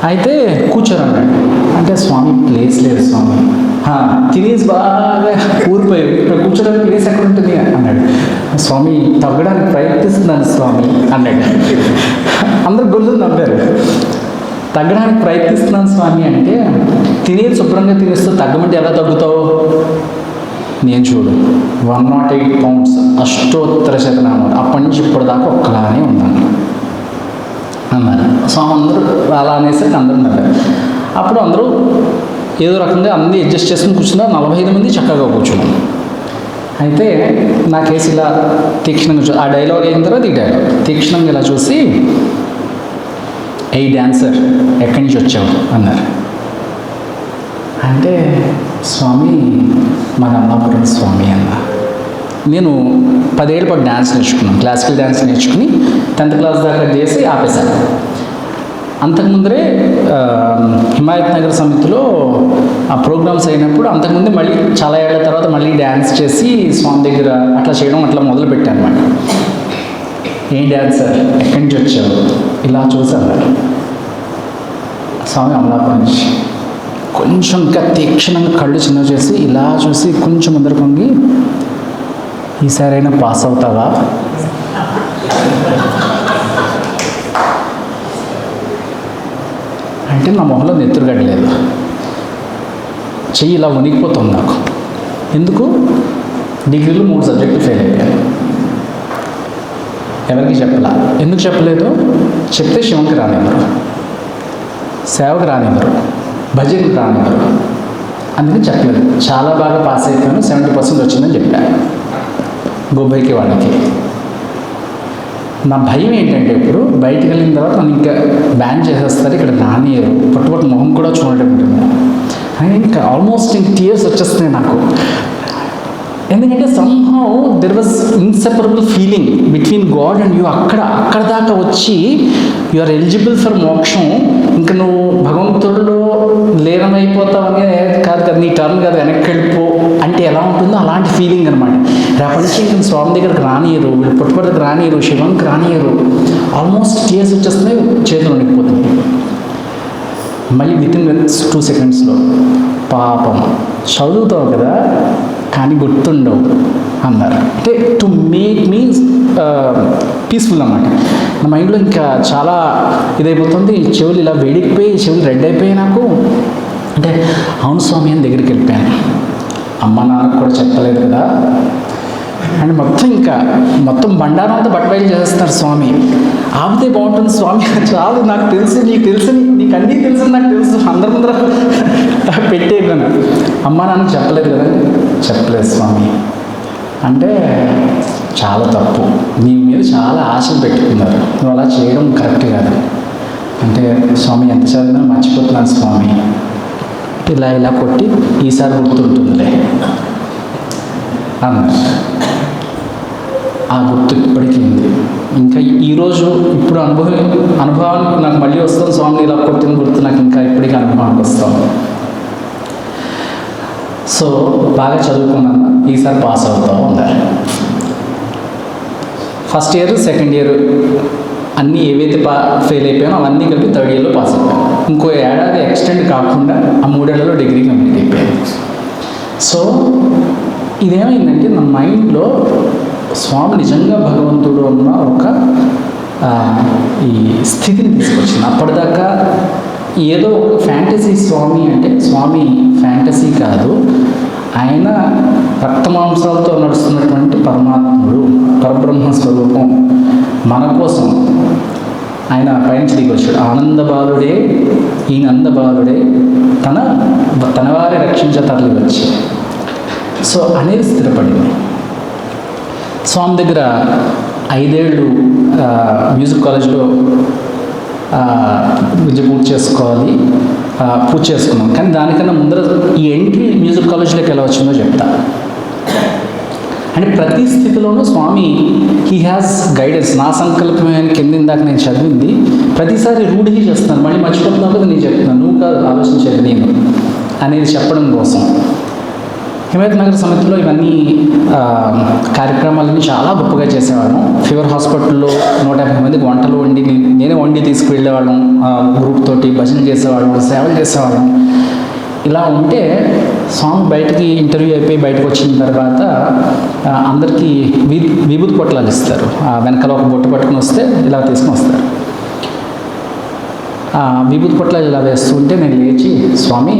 అయితే కూర్చోరన్నాడు. అంటే స్వామి ప్లేస్ లేదు స్వామి, తినేసి బాగా ఊరిపోయావు, ఇక్కడ కూర్చోడానికి ప్లేస్ ఎక్కడ ఉంటుంది అన్నాడు. స్వామి తగ్గడానికి ప్రయత్నిస్తున్నాను స్వామి అన్నాడు. అందరు గొల్లు నవ్వారు. తగ్గడానికి ప్రయత్నిస్తున్నాను స్వామి అంటే, తినేది శుభ్రంగా తినేస్తూ తగ్గమంటే ఎలా తగ్గుతావు? నేను చూడు 108 pounds అష్టోత్తర శతనామాలు అప్పటి నుంచి ఇప్పటిదాకా ఒక్కలానే ఉన్నాను అన్నారు. స్వామి అందరూ అలా అనేసరికి అందరూ నవ్వారు. అప్పుడు అందరూ ఏదో రకంగా అన్నీ అడ్జస్ట్ చేసుకుని కూర్చున్నారు. 45 మంది చక్కగా కూర్చున్నాం. అయితే నా కేసు ఇలా తీక్షణంగా ఆ డైలాగ్ అయిన తర్వాత ఈ డైలాగ్ తీక్షణంగా ఇలా చూసి, ఏ డాన్సర్ ఎక్కడి నుంచి వచ్చావు అన్నారు. అంటే స్వామి మన అమలాపురం స్వామి అన్న. నేను 10 ఏళ్ళ పాటు డ్యాన్స్ నేర్చుకున్నాను. క్లాసికల్ డ్యాన్స్ నేర్చుకుని 10th క్లాస్ దాకా చేసి ఆపేశాను. అంతకుముందరే హిమాయత్ నగర్ సమితిలో ఆ ప్రోగ్రామ్స్ అయినప్పుడు అంతకుముందే మళ్ళీ చాలా ఏళ్ల తర్వాత మళ్ళీ డ్యాన్స్ చేసి స్వామి దగ్గర అట్లా చేయడం అట్లా మొదలుపెట్టాను అనమాట. ఏం డ్యాన్సర్ ఎక్కడి నుంచి వచ్చావు ఇలా చూసాను. స్వామి అమలాపురం నుంచి. కొంచెం ఇంకా తీక్షణంగా కళ్ళు చిన్న చేసి ఇలా చూసి కొంచెం ముందర పొంగి, ఈసారైనా పాస్ అవుతావా అంటే నా మొహంలో నెత్తురుగడలేదు. చెయ్యి ఇలా వణికిపోతుంది నాకు. ఎందుకు? డిగ్రీలో 3 సబ్జెక్టులు ఫెయిల్ అయిపోయాను. ఎవరికి చెప్పలా. ఎందుకు చెప్పలేదు? చెప్తే శివంకి రానివ్వరు, సేవకు రానివ్వరు, భజనకు రానివ్వరు. అందుకని చెప్పలేదు. చాలా బాగా పాస్ అయిపోయాను, 70% వచ్చిందని చెప్పాను గోబైకి వాళ్ళకి. నా భయం ఏంటంటే ఇప్పుడు బయటకు వెళ్ళిన తర్వాత నన్ను ఇంకా బ్యాన్ చేసేస్తారు, ఇక్కడ రానియరు, పట్టుపట్టు మొహం కూడా చూడటం ఉంటుంది. ఇంకా ఆల్మోస్ట్ టీయర్స్ వచ్చేస్తున్నాయి నాకు. ఎందుకంటే somehow there was inseparable feeling between God and you. అక్కడ దాకా వచ్చి యు ఆర్ ఎలిజిబుల్ ఫర్ మోక్షం. ఇంకా నువ్వు భగవంతుడిలో లీనమైపోతావని కాదు కదా, నీ టర్న్ కాదు, వెనక్కి వెళ్ళిపో అంటే ఎలా ఉంటుందో అలాంటి ఫీలింగ్ అనమాట. రేపటి నుంచి ఇంకా స్వామి దగ్గరకు రానియరు, వీళ్ళు పుట్టుపడికి రానియరు, శివంకి రానియరు. ఆల్మోస్ట్ టీయర్స్ వచ్చేస్తున్నాయి, చేతులు వణికిపోతుంది. మళ్ళీ వితిన్ 2 సెకండ్స్లో పాపం చదువుతావు కదా కానీ గుర్తుండవు అన్నారు. అంటే టు మేక్ మీ పీస్ఫుల్ అన్నమాట. నా మైండ్లో ఇంకా చాలా ఇదైపోతుంది. చెవులు ఇలా వేడికిపోయి, చెవులు రెడ్ అయిపోయి నాకు. అంటే అవును స్వామి అని దగ్గరికి వెళ్ళిపోయాను. అమ్మ నాన్నకు కూడా చెప్పలేదు కదా. అండ్ మొత్తం బండారం అంతా బట్టబయలు చేసేస్తున్నారు స్వామి. ఆపితే బాగుంటుంది స్వామి, చాలు నాకు తెలుసు, నీకు తెలుసు, నీకు అన్నీ తెలుసు, నాకు తెలుసు, అందరి ముందర పెట్టేయగలను. అమ్మ నాన్నకు చెప్పలేదు కదా. చెప్పలేదు స్వామి అంటే చాలా తప్పు, నీ మీద చాలా ఆశలు పెట్టుకున్నారు, నువ్వు అలా చేయడం కరెక్ట్ కాదు అంటే, స్వామి ఎంత చదివినా మర్చిపోతున్నాను స్వామి. ఇలా కొట్టి ఈసారి గుర్తుంటుందిలే అన్నారు. ఆ గుర్తు ఇప్పటికీ ఉంది. ఇంకా ఈరోజు ఇప్పుడు అనుభవానికి నాకు మళ్ళీ వస్తాను. స్వామిని ఇలా కొట్టిన గుర్తు నాకు ఇంకా ఇప్పటికీ అనుభవానికి వస్తాను. సో బాగా చదువుకున్నాను, ఈసారి పాస్ అవుతావు అన్నారు. ఫస్ట్ ఇయర్, సెకండ్ ఇయర్ అన్నీ ఏవైతే ఫెయిల్ అయిపోయానో అవన్నీ కలిపి థర్డ్ ఇయర్లో పాస్ అయిపోయాను. ఇంకో ఏడాది ఎక్స్టెండ్ కాకుండా ఆ 3 ఏళ్లలో డిగ్రీ కంప్లీట్ అయిపోయాను. సో ఇదేమైందంటే నా మైండ్లో స్వామి నిజంగా భగవంతుడు అన్న ఒక ఈ స్థితిని తీసుకొచ్చింది. అప్పటిదాకా ఏదో ఒక ఫ్యాంటసీ స్వామి అంటే, స్వామి ఫ్యాంటసీ కాదు, ఆయన రక్తమాంసాలతో నడుస్తున్నటువంటి పరమాత్ముడు, పరబ్రహ్మ స్వరూపం. మన కోసం ఆయన పైనుంచి దిగి వచ్చాడు. ఆనందబాలుడే ఈ నందబాలుడే తన వారి రక్షించ తరలి వచ్చి. సో అనేది స్థిరపడింది. స్వామి దగ్గర 5 ఏళ్ళు మ్యూజిక్ కాలేజ్లో విద్య పూర్తి చేసుకున్నాం. కానీ దానికన్నా ముందర ఈ ఎంట్రీ మ్యూజిక్ కాలేజ్లోకి ఎలా వచ్చిందో చెప్తా. అంటే ప్రతి స్థితిలోనూ స్వామి హీ హ్యాస్ గైడెన్స్. నా సంకల్పమే కింద దాకా నేను చదివింది ప్రతిసారి రూఢి చేస్తున్నాను, మళ్ళీ మర్చిపోతున్నావు కదా నేను చెప్తున్నాను, నువ్వు కాదు ఆలోచించేది నేను అనేది చెప్పడం కోసం. హిమాయత్ నగర్ సమితిలో ఇవన్నీ కార్యక్రమాలన్నీ చాలా గొప్పగా చేసేవాళ్ళం. ఫీవర్ హాస్పిటల్లో 150 మందికి వంటలు వండి నేనే వండి తీసుకువెళ్ళేవాళ్ళం. గ్రూప్ తోటి భజన చేసేవాళ్ళం, సేవలు చేసేవాళ్ళం. ఇలా ఉంటే స్వామి బయటికి ఇంటర్వ్యూ అయిపోయి బయటకు వచ్చిన తర్వాత అందరికీ విభూతి పొట్లాలు ఇస్తారు. వెనకాల ఒక బొట్టు పట్టుకుని వస్తే ఇలా తీసుకుని వస్తారు. విభూతి పొట్లాలు ఇలా వేస్తుంటే నేను లేచి, స్వామి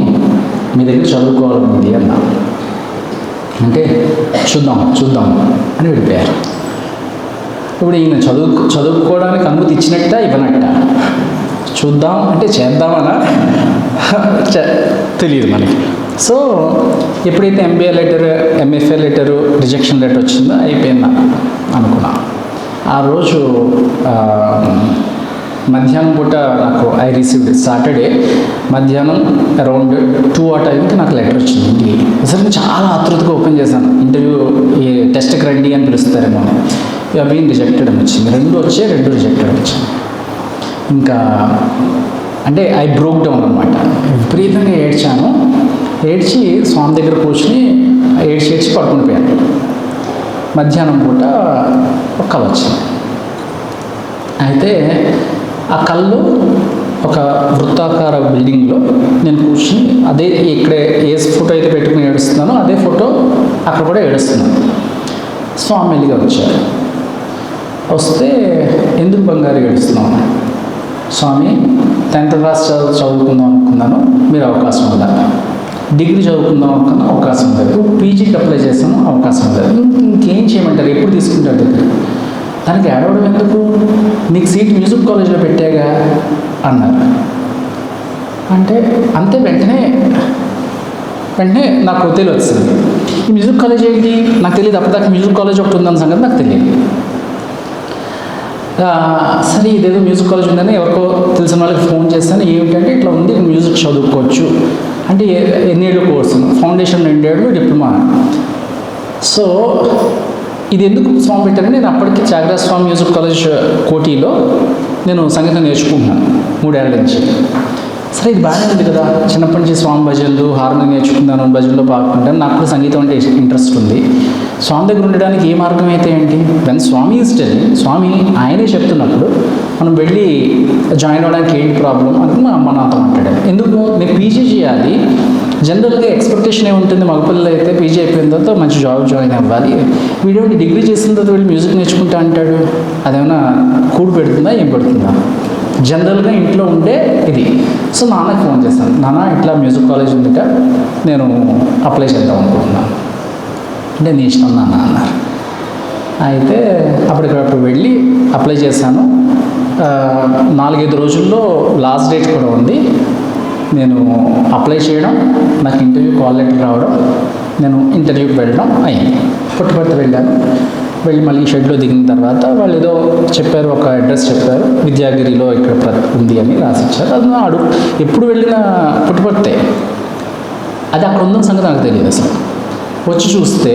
మీ దగ్గర చదువుకోవాలనుంది అన్నా. అంటే చూద్దాం అని వెళ్ళిపోయారు. ఇప్పుడు ఈయన చదువుకోవడానికి అనుమతి ఇచ్చినట్ట ఇవ్వనట్ట? చూద్దాం అంటే చేద్దామనా తెలియదు మనకి. సో ఎప్పుడైతే MBA letter, MFA letter, rejection letter వచ్చిందో అయిపోయిందా అనుకున్నా. ఆ రోజు మధ్యాహ్నం పూట నాకు ఐ రిసీవ్డ్ సాటర్డే మధ్యాహ్నం అరౌండ్ 2 ఆ టైంకి నాకు లెటర్ వచ్చింది ఇంటికి. అసలు చాలా ఆతృతగా ఓపెన్ చేశాను. ఇంటర్వ్యూ ఈ టెస్ట్కి రండి అని పిలుస్తారేమో, ఇక బీన్ రిజెక్టెడ్ అని వచ్చింది. 2 వచ్చాయి, 2 రిజెక్టెడ్ వచ్చింది. ఇంకా అంటే ఐ బ్రోక్ డౌన్ అనమాట. విపరీతంగా ఏడ్చాను. ఏడ్చి స్వామి దగ్గర కూర్చుని ఏడ్చి పడుకుని పోయాను. మధ్యాహ్నం పూట ఒక కళ వచ్చింది. అయితే ఆ కళ్ళు ఒక వృత్తాకార బిల్డింగ్లో నేను కూర్చుని అదే ఇక్కడే ఏ ఫోటో అయితే పెట్టుకుని ఏడుస్తున్నానో అదే ఫోటో అక్కడ కూడా ఏడుస్తున్నాను. స్వామి వెళ్ళిగా వచ్చారు. వస్తే ఎందుకు బంగారు ఏడుస్తున్నాను? స్వామి 10th క్లాస్ చదువుకుందాం అనుకున్నాను, మీరు అవకాశం ఉందా? డిగ్రీ చదువుకుందాం అనుకున్న అవకాశం లేదు, పీజీకి అప్లై చేస్తాను అవకాశం లేదు, ఇంకేం చేయమంటారు, ఎప్పుడు తీసుకుంటారు డిగ్రీ? దానికి ఏడవడం ఎందుకు, నీకు సీట్ మ్యూజిక్ కాలేజ్లో పెట్టాగా అన్నారు. అంటే అంతే వెంటనే నాకు తెలియదు వచ్చింది. ఈ మ్యూజిక్ కాలేజ్ ఏంటి నాకు తెలియదు. అప్పటిదాకా మ్యూజిక్ కాలేజ్ ఒకటి ఉందన్న సంగతి నాకు తెలియదు. సరే ఇదేదో మ్యూజిక్ కాలేజ్ ఉందని ఎవరికో తెలిసిన వాళ్ళకి ఫోన్ చేస్తాను. ఏమిటంటే ఇట్లా ఉంది, మ్యూజిక్ చదువుకోవచ్చు అంటే ఎన్నేళ్ళు కోర్సు, ఫౌండేషన్ 2 ఏళ్ళు, డిప్లొమా. సో ఇది ఎందుకు స్వామి పెట్టారంటే నేను అప్పటికి త్యాగరాజ స్వామి మ్యూజిక్ కాలేజ్ కోటిలో నేను సంగీతం నేర్చుకుంటున్నాను 3 ఏళ్ళ నుంచి. సరే ఇది బాగానే ఉంది కదా, చిన్నప్పటి నుంచి స్వామి భజనలు, హార్మోని నేర్చుకున్నాను, భజనలో పాల్గొంటాను, నాకు కూడా సంగీతం అంటే ఇంట్రెస్ట్ ఉంది. స్వామి దగ్గర ఉండడానికి ఏ మార్గం అయితే ఏంటి? దాని స్వామి ఇష్టం, స్వామి ఆయనే చెప్తున్నప్పుడు మనం వెళ్ళి జాయిన్ అవ్వడానికి ఏంటి ప్రాబ్లం అని మా అమ్మ నాతో మాట్లాడారు. ఎందుకు నేను పీజీ చేయాలి, జనరల్గా ఎక్స్పెక్టేషన్ ఏముంటుంది, మగపిల్లలు అయితే పీజీ అయిపోయిన తర్వాత మంచి జాబ్ జాయిన్ అవ్వాలి, వీడియోని డిగ్రీ చేసిన తర్వాత వెళ్ళి మ్యూజిక్ నేర్చుకుంటా అంటాడు, అదేమైనా కూడు పెడుతుందా ఏం పెడుతుందా? జనరల్గా ఇంట్లో ఉండే ఇది. సో నాన్నకి ఫోన్ చేశాను, నాన్న ఇట్లా మ్యూజిక్ కాలేజ్ ఉందిట, నేను అప్లై చేద్దాం అనుకుంటున్నాను అంటే నీ ఇష్టం నాన్న అన్నారు. అయితే అప్పటికప్పుడు వెళ్ళి అప్లై చేశాను. 4-5 రోజుల్లో లాస్ట్ డేట్ కూడా ఉంది. నేను అప్లై చేయడం, నాకు ఇంటర్వ్యూ కాల్ లెటర్ రావడం, నేను ఇంటర్వ్యూకి వెళ్ళడం అయింది. పుట్టుపర్తి వెళ్ళాను. వెళ్ళి మళ్ళీ షెడ్లో దిగిన తర్వాత వాళ్ళు ఏదో చెప్పారు, ఒక అడ్రస్ చెప్పారు, విద్యాగిరిలో ఇక్కడ ఉంది అని రాసిచ్చారు. అది ఎప్పుడు వెళ్ళిన పుట్టుపర్తే, అది అక్కడ ఉందని సంగతి నాకు తెలియదు అసలు. వచ్చి చూస్తే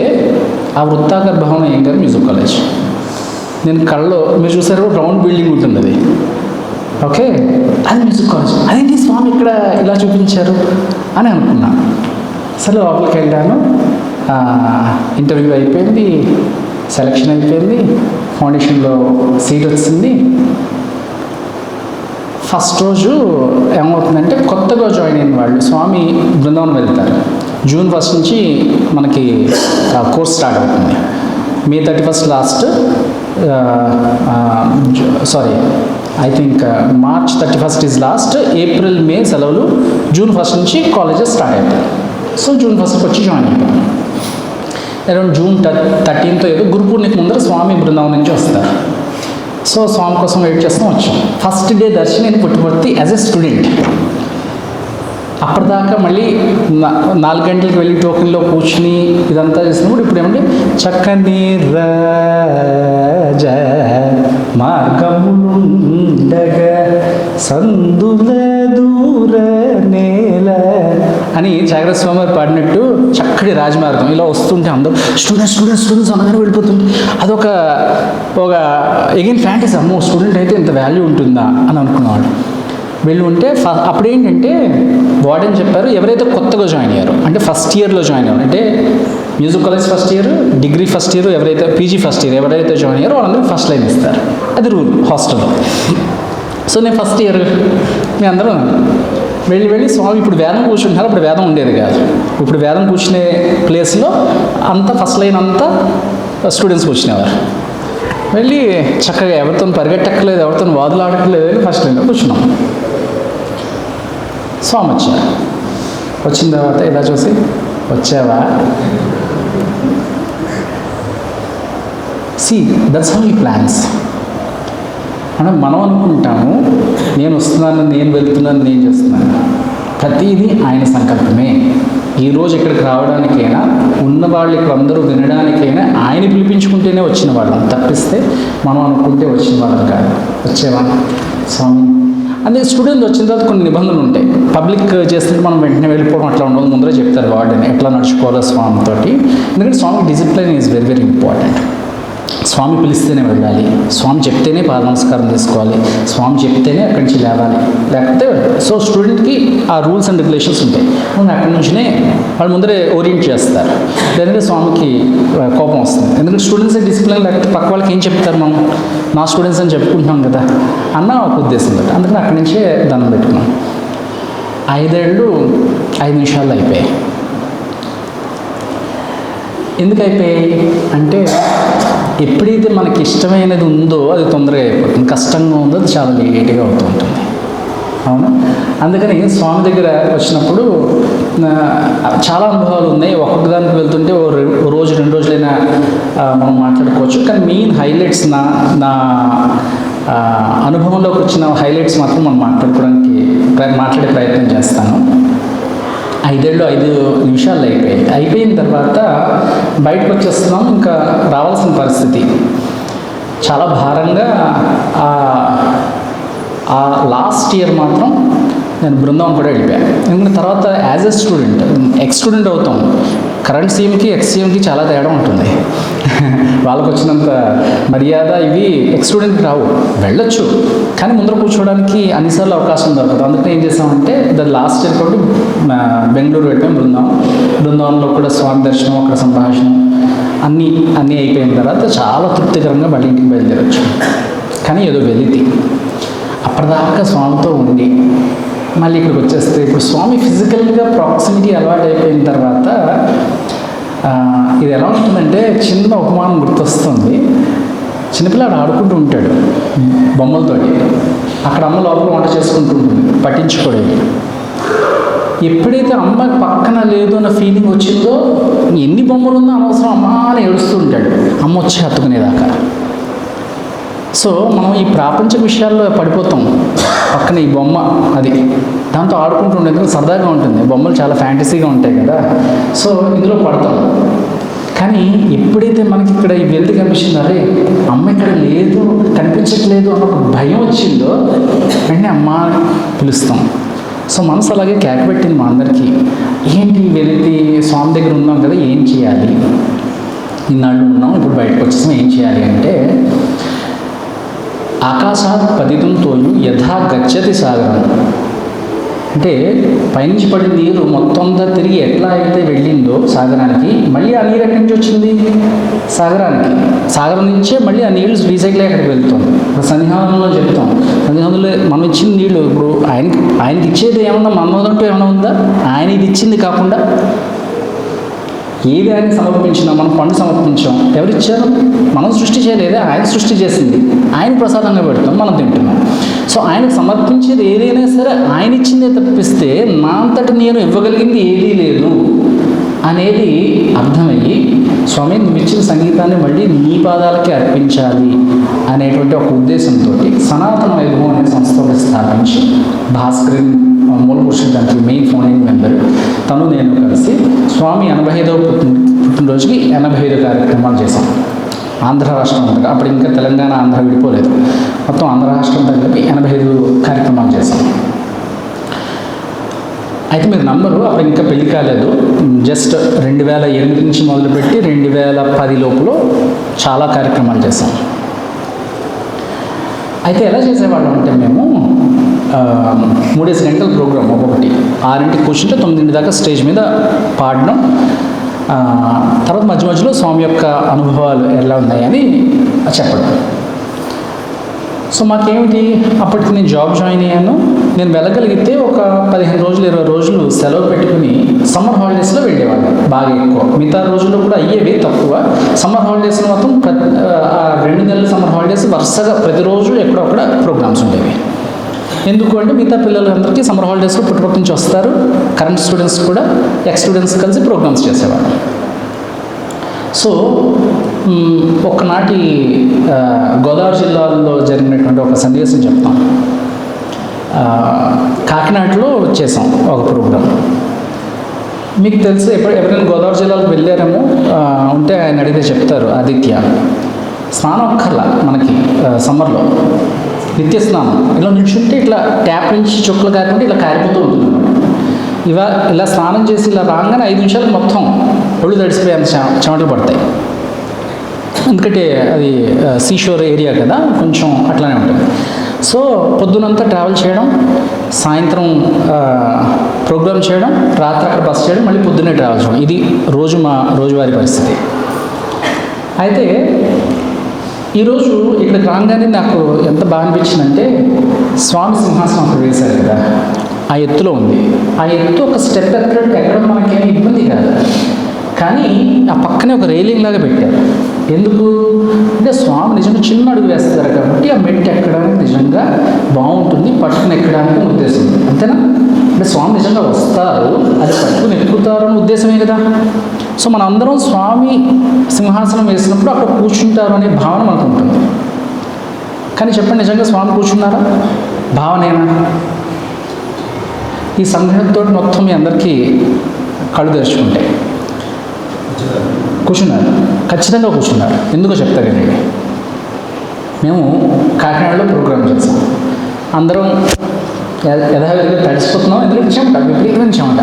ఆ వృత్తాకార భవనం ఏం కాదు, మ్యూజిక్ కాలేజ్. నేను కళ్ళలో మీరు చూసారు రౌండ్ బిల్డింగ్ ఉంటుంది అది, ఓకే అది మ్యూజిక్ కాలేజ్. అదేంటి స్వామి ఇక్కడ ఇలా చూపించారు అని అనుకున్నా. సరే లోపలికి వెళ్ళాను. ఇంటర్వ్యూ అయిపోయింది, సెలక్షన్ అయిపోయింది, ఫౌండేషన్లో సీట్ వచ్చింది. ఫస్ట్ రోజు ఏమవుతుందంటే కొత్తగా జాయిన్ అయిన వాళ్ళు స్వామి బృందావనం వెళ్తారు. June 1 నుంచి మనకి కోర్స్ స్టార్ట్ అవుతుంది. May 31 last, sorry I think March 31 is lost, April, May సెలవులు, June 1 నుంచి కాలేజెస్ స్టార్ట్ అవుతాయి. సో June 1 వచ్చి జాయిన్ అయిపోయాం. అరౌండ్ June 13th ఏదో గురు పూర్ణిక ముందర స్వామి బృందావనం నుంచి వస్తారు. సో స్వామి కోసం వెయిట్ చేస్తాం, వచ్చాం. ఫస్ట్ డే దర్శనం నేను పుట్టుపర్తి యాజ్ ఎ స్టూడెంట్. అప్పటిదాకా మళ్ళీ 4 గంటలకు వెళ్ళి టోకెన్లో కూర్చుని ఇదంతా చేసినప్పుడు ఇప్పుడు ఏమంటే చక్కని రాజ మార్గముండగా సందుల దూర నేల అని త్యాగరాజ స్వామి వారు పాడినట్టు చక్కటి రాజమార్గం ఇలా వస్తుంటే అందరూ స్టూడెంట్స్ అనగానే వెళ్ళిపోతుంది. అదొక ఎగైన్ ఫ్యాంటసీ, అమ్మో స్టూడెంట్ అయితే ఇంత వాల్యూ ఉంటుందా అని అనుకున్నవాడు. వెళ్ళి ఉంటే అప్పుడేంటంటే వార్డెన్ చెప్పారు, ఎవరైతే కొత్తగా జాయిన్ అయ్యారో అంటే ఫస్ట్ ఇయర్లో జాయిన్ అయ్యారు, అంటే music college first year, degree first year, ఎవరైతే పీజీ ఫస్ట్ ఇయర్ ఎవరైతే జాయిన్ అయ్యారో వాళ్ళందరూ ఫస్ట్ లైన్ ఇస్తారు. అది రూల్ హాస్టల్లో. సో నేను ఫస్ట్ ఇయర్, మీ అందరూ వెళ్ళి స్వామి ఇప్పుడు వేదం కూర్చుంటున్నారు, అప్పుడు వేదం ఉండేది కాదు. ఇప్పుడు వేదం కూర్చునే ప్లేస్లో అంతా ఫస్ట్ లైన్ అంతా స్టూడెంట్స్ కూర్చునేవారు. వెళ్ళి చక్కగా ఎవరితో పరిగెట్టక్కలేదు, ఎవరితో వాదులాడక్కలేదు, వెళ్ళి ఫస్ట్ లైన్లో కూర్చున్నాం. స్వామి వచ్చారు. వచ్చిన తర్వాత ఇలా చూసి, వచ్చావా, see that's how he plans. మనం అనుకుంటాము నేను వస్తున్నాను, నేను వెళ్తున్నాను, నేను చేస్తున్నాను. ప్రతిదీ ఆయన సంకల్పమే. ఈరోజు ఇక్కడికి రావడానికైనా, ఉన్నవాళ్ళు ఇక్కడ అందరూ వినడానికైనా ఆయన పిలిపించుకుంటేనే వచ్చిన వాళ్ళం, తప్పిస్తే మనం అనుకుంటే వచ్చిన వాళ్ళం కాదు. వచ్చేవా స్వామి అందుకే స్టూడెంట్ వచ్చిన తర్వాత కొన్ని నిబంధనలు ఉంటాయి. పబ్లిక్ చేస్తుంటే మనం వెంటనే వెళ్ళిపోవడం అట్లా ఉండదు. ముందరే చెప్తారు వార్డెన్ ఎట్లా నడుచుకోవాలో స్వామితోటి. ఎందుకంటే స్వామి discipline is very very important. స్వామి పిలిస్తేనే వెళ్ళాలి, స్వామి చెప్తేనే పాద నమస్కారం తీసుకోవాలి, స్వామి చెప్తేనే అక్కడి నుంచి లేవాలి, లేకపోతే సో స్టూడెంట్కి ఆ రూల్స్ అండ్ రెగ్యులేషన్స్ ఉంటాయి. ముందు అక్కడి నుంచినే వాళ్ళు ముందరే ఓరియంట్ చేస్తారు. లేదంటే స్వామికి కోపం వస్తుంది. ఎందుకంటే స్టూడెంట్స్ డిసిప్లిన్ లేకపోతే పక్క వాళ్ళకి ఏం చెప్తారు, మనం నా స్టూడెంట్స్ అని చెప్పుకుంటున్నాం కదా అన్న ఒక ఉద్దేశం. అందుకని అక్కడి నుంచే దండం పెట్టుకున్నాం. 5 ఏళ్ళు 5 నిమిషాల్లో అయిపోయాయి. ఎందుకు అయిపోయాయి అంటే, ఎప్పుడైతే మనకి ఇష్టమైనది ఉందో అది తొందరగా అయిపోతుంది, కష్టంగా ఉందో అది చాలా లేట్గా అవుతూ ఉంటుంది. అవును. అందుకని స్వామి దగ్గర వచ్చినప్పుడు చాలా అనుభవాలు ఉన్నాయి. ఒక్కొక్క దానికి వెళ్తుంటే ఓ రోజు 2 రోజులైనా మనం మాట్లాడుకోవచ్చు. కానీ మెయిన్ హైలైట్స్ నా అనుభవంలోకి వచ్చిన హైలైట్స్ మాత్రం మనం మాట్లాడే ప్రయత్నం చేస్తాను. 5 ఏళ్ళు 5 నిమిషాలు అయిపోయిన తర్వాత బయటకు వచ్చేస్తున్నాం. ఇంకా రావాల్సిన పరిస్థితి చాలా భారంగా. ఆ లాస్ట్ ఇయర్ మాత్రం నేను బృందావనం కూడా వెళ్ళిపోయాను. ఎందుకంటే తర్వాత as a student, X student అవుతాం. కరెంట్ సీఎంకి ఎక్స్ సీఎంకి చాలా తేడా ఉంటుంది. వాళ్ళకు వచ్చినంత మర్యాద ఇవి ఎక్స్ స్టూడెంట్కి రావు. వెళ్ళొచ్చు, కానీ ముందర కూర్చోవడానికి అన్నిసార్లు అవకాశం దొరకదు. అందుకని ఏం చేసామంటే లాస్ట్ ఇయర్ కూడా బెంగళూరు వెళ్ళాం. బృందావనంలో కూడా స్వామి దర్శనం, అక్కడ సంభాషణ అన్నీ అయిపోయిన తర్వాత చాలా తృప్తికరంగా మళ్ళీ ఇంటికి బయలుదేరచ్చు. కానీ ఏదో వెలితి అప్పటిదాకా స్వామితో ఉండి మళ్ళీ ఇక్కడికి వచ్చేస్తే, ఇప్పుడు స్వామి ఫిజికల్గా ప్రాక్సిమిటీ అలవాటు అయిపోయిన తర్వాత ఇది ఎలా ఉంటుందంటే, చిన్న ఉపమానం గుర్తొస్తుంది. చిన్నపిల్లాడు ఆడుకుంటూ ఉంటాడు బొమ్మలతోటి, అక్కడ అమ్మ లోపల వంట చేసుకుంటూ ఉంటుంది, పట్టించుకోలేదు. ఎప్పుడైతే అమ్మ పక్కన లేదు అన్న ఫీలింగ్ వచ్చిందో, ఎన్ని బొమ్మలు ఉన్నా అనవసరం అమ్మ అని ఏడుస్తూ ఉంటాడు, అమ్మ వచ్చి హత్తుకునేదాకా. సో మనం ఈ ప్రాపంచిక విషయాల్లో పడిపోతాం. పక్కన ఈ బొమ్మ అది దాంతో ఆడుకుంటూ ఉండేందుకు సరదాగా ఉంటుంది. బొమ్మలు చాలా ఫ్యాంటసీగా ఉంటాయి కదా, సో ఇందులో పడతాం. కానీ ఎప్పుడైతే మనకి ఇక్కడ ఈ వెల్త్ కనిపించిందో, అరే అమ్మ ఇక్కడ లేదు, కనిపించట్లేదు అన్న ఒక భయం వచ్చిందో, వెంటనే అమ్మ పిలుస్తాం. సో మనసు అలాగే క్యాక్ పెట్టింది మా అందరికీ. ఏంటి వెలితి, స్వామి దగ్గర ఉన్నాం కదా, ఏం చేయాలి, ఇన్నాళ్ళు ఉన్నాం, ఇప్పుడు బయటకు వచ్చేసాం, ఏం చేయాలి అంటే, ఆకాశాత్ పతితం తోయు యథా గచ్చతి సాగరం. అంటే పైనుంచి పడిన నీరు మొత్తం అంతా తిరిగి ఎట్లా అయితే వెళ్ళిందో సాగరానికి, మళ్ళీ ఆ నీరు ఎక్కడి నుంచి వచ్చింది సాగరానికి. సాగరం నుంచే మళ్ళీ ఆ నీళ్ళు రీసైకిల్ అక్కడికి వెళ్తుంది. ఇప్పుడు సన్నిధానంలో చెప్తాం, సన్నిధానంలో మనం ఇచ్చిన నీళ్ళు ఇప్పుడు ఆయనకి ఇచ్చేది ఏమన్నా మనదంటూ ఏమైనా ఉందా? ఆయన ఇది ఇచ్చింది కాకుండా ఏది ఆయన సమర్పించినా, మనం పండు సమర్పించాం, ఎవరిచ్చారు? మనం సృష్టి చేయలేదే, ఆయన సృష్టి చేసింది. ఆయన ప్రసాదంగా పెడతాం, మనం తింటున్నాం. సో ఆయనకు సమర్పించేది ఏదైనా సరే ఆయన ఇచ్చిందే తప్పిస్తే నా అంతటి నేను ఇవ్వగలిగింది ఏదీ లేదు అనేది అర్థమయ్యి, స్వామి నువ్వు ఇచ్చిన సంగీతాన్ని మళ్ళీ నీ పాదాలకి అర్పించాలి అనేటువంటి ఒక ఉద్దేశంతో సనాతన వైభవం అనే సంస్థను స్థాపించి, భాస్కర్ మూల పురుషుడు దానికి మెయిన్ ఫౌండింగ్ మెంబర్ తను నేను కలిసి స్వామి 85వ పుట్టినరోజుకి 85 కార్యక్రమాలు చేశాం. ఆంధ్ర రాష్ట్రం అంతగా, అప్పుడు ఇంకా తెలంగాణ ఆంధ్ర విడిపోలేదు, మొత్తం ఆంధ్ర రాష్ట్రం కలిపి 85 కార్యక్రమాలు చేశాం. అయితే మీరు నంబరు, అప్పుడు ఇంకా పెళ్లి కాలేదు. జస్ట్ 2008 నుంచి మొదలుపెట్టి 2010 లోపల చాలా కార్యక్రమాలు చేశాం. అయితే ఎలా చేసేవాళ్ళం అంటే, మేము 3 గంటల ప్రోగ్రామ్, ఒక్కొక్కటి 6ంటికి కూర్చుంటే 9 దాకా స్టేజ్ మీద పాడడం, తర్వాత మధ్య మధ్యలో స్వామి యొక్క అనుభవాలు ఎలా ఉన్నాయని చెప్పడం. సో మాకేమిటి, అప్పటికి నేను జాబ్ జాయిన్ అయ్యాను. నేను వెళ్ళగలిగితే ఒక 15 రోజులు 20 రోజులు సెలవు పెట్టుకుని సమ్మర్ హాలిడేస్లో వెళ్ళేవాడిని బాగా ఎక్కువ. మిగతా రోజుల్లో కూడా అయ్యేవి తక్కువ. సమ్మర్ హాలిడేస్లో మాత్రం 2 నెలల సమ్మర్ హాలిడేస్ వరుసగా ప్రతిరోజు ఎక్కడొక్కడ ప్రోగ్రామ్స్ ఉండేవి. ఎందుకు అంటే, మిగతా పిల్లలందరికీ సమ్మర్ హాలిడేస్లో పుట్టుపక్క నుంచి వస్తారు, కరెంట్ స్టూడెంట్స్ కూడా ఎక్స్ స్టూడెంట్స్ కలిసి ప్రోగ్రామ్స్ చేసేవాళ్ళు. సో ఒకనాటి గోదావరి జిల్లాలో జరిగినటువంటి ఒక సన్నివేశం చెప్తాం. కాకినాడలో చేసాం ఒక ప్రోగ్రాం. మీకు తెలుసు, ఎవరైనా గోదావరి జిల్లాలో వెళ్ళారేమో ఉంటే ఆయన అడిగితే చెప్తారు. ఆదిత్య, స్నానం ఒక్కర్లా మనకి సమ్మర్లో నిత్య స్నానం. ఇలా నిల్చుంటే ఇట్లా ట్యాప్ నుంచి చుక్కలు కాకుండా ఇలా కారిపోతూ ఉంటుంది. ఇలా స్నానం చేసి ఇలా రాగానే 5 నిమిషాలకు మొత్తం ఒళ్ళు తడిసిపోయేంత చెమటలు పడతాయి. ఎందుకంటే అది సీషోర్ ఏరియా కదా, కొంచెం అట్లానే ఉంటుంది. సో పొద్దునంతా ట్రావెల్ చేయడం, సాయంత్రం ప్రోగ్రామ్ చేయడం, రాత్రి అక్కడ బస్ చేయడం, మళ్ళీ పొద్దున్నే ట్రావెల్ చేయడం, ఇది రోజువారీ పరిస్థితి. అయితే ఈరోజు ఇక్కడికి రాగానే నాకు ఎంత బాగా అనిపించిందంటే, స్వామి సింహాసనం అక్కడ వేశారు కదా, ఆ ఎత్తులో ఉంది. ఆ ఎత్తు ఒక స్టెప్ ఎక్కడం మనకేమీ ఇబ్బంది కాదు. కానీ ఆ పక్కనే ఒక రైలింగ్ లాగా పెట్టారు. ఎందుకు అంటే స్వామి నిజంగా చిన్న అడుగు వేస్తారు కాబట్టి ఆ మెట్టు ఎక్కడానికి నిజంగా బాగుంటుంది, పట్టుకుని ఎక్కడానికి ఉద్దేశం ఉంది. అంతేనా? అంటే స్వామి నిజంగా వస్తారు, అది పట్టుకుని ఎక్కుతారు అని ఉద్దేశమే కదా. సో మన అందరం స్వామి సింహాసనం వేసినప్పుడు అక్కడ కూర్చుంటారు అనే భావన మనకు ఉంటుంది. కానీ చెప్పండి, నిజంగా స్వామి కూర్చున్నారా? భావనేనా? ఈ సంగ్రహంతో మొత్తం మీ అందరికీ కళ్ళు తెరుచుకుంటే కూర్చున్నారు, ఖచ్చితంగా కూర్చున్నారు. ఎందుకో చెప్తా కదండి. మేము కాకినాడలో ప్రోగ్రామ్ చేస్తాం. అందరం యథావిధిగా తడిసిపోతున్నాం, ఎందుకంటే చెమట, విపరీతమైన చెమట.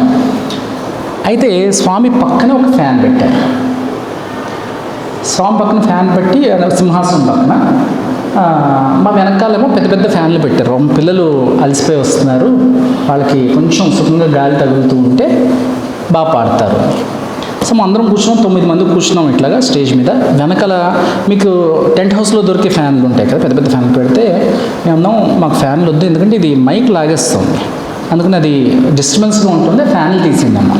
అయితే స్వామి పక్కనే ఒక ఫ్యాన్ పెట్టారు. స్వామి పక్కన ఫ్యాన్ పెట్టి సింహాసనం పక్కన మా వెనకాలేమో పెద్ద పెద్ద ఫ్యాన్లు పెట్టారు. పిల్లలు అలసిపోయి వస్తున్నారు, వాళ్ళకి కొంచెం సుఖంగా గాలి తగులుతూ ఉంటే బాగా పాడతారు. సో అందరం కూర్చున్నాం, 9 మంది కూర్చున్నాం ఇట్లాగా స్టేజ్ మీద. వెనకాల మీకు టెంట్ హౌస్లో దొరికే ఫ్యాన్లు ఉంటాయి కదా, పెద్ద పెద్ద ఫ్యాన్లు పెడితే మేము అన్నాం మాకు ఫ్యాన్లు వద్దు, ఎందుకంటే ఇది మైక్ లాగేస్తుంది, అందుకని అది డిస్టర్బెన్స్గా ఉంటుంది, ఫ్యాన్లు తీసిందమ్మా.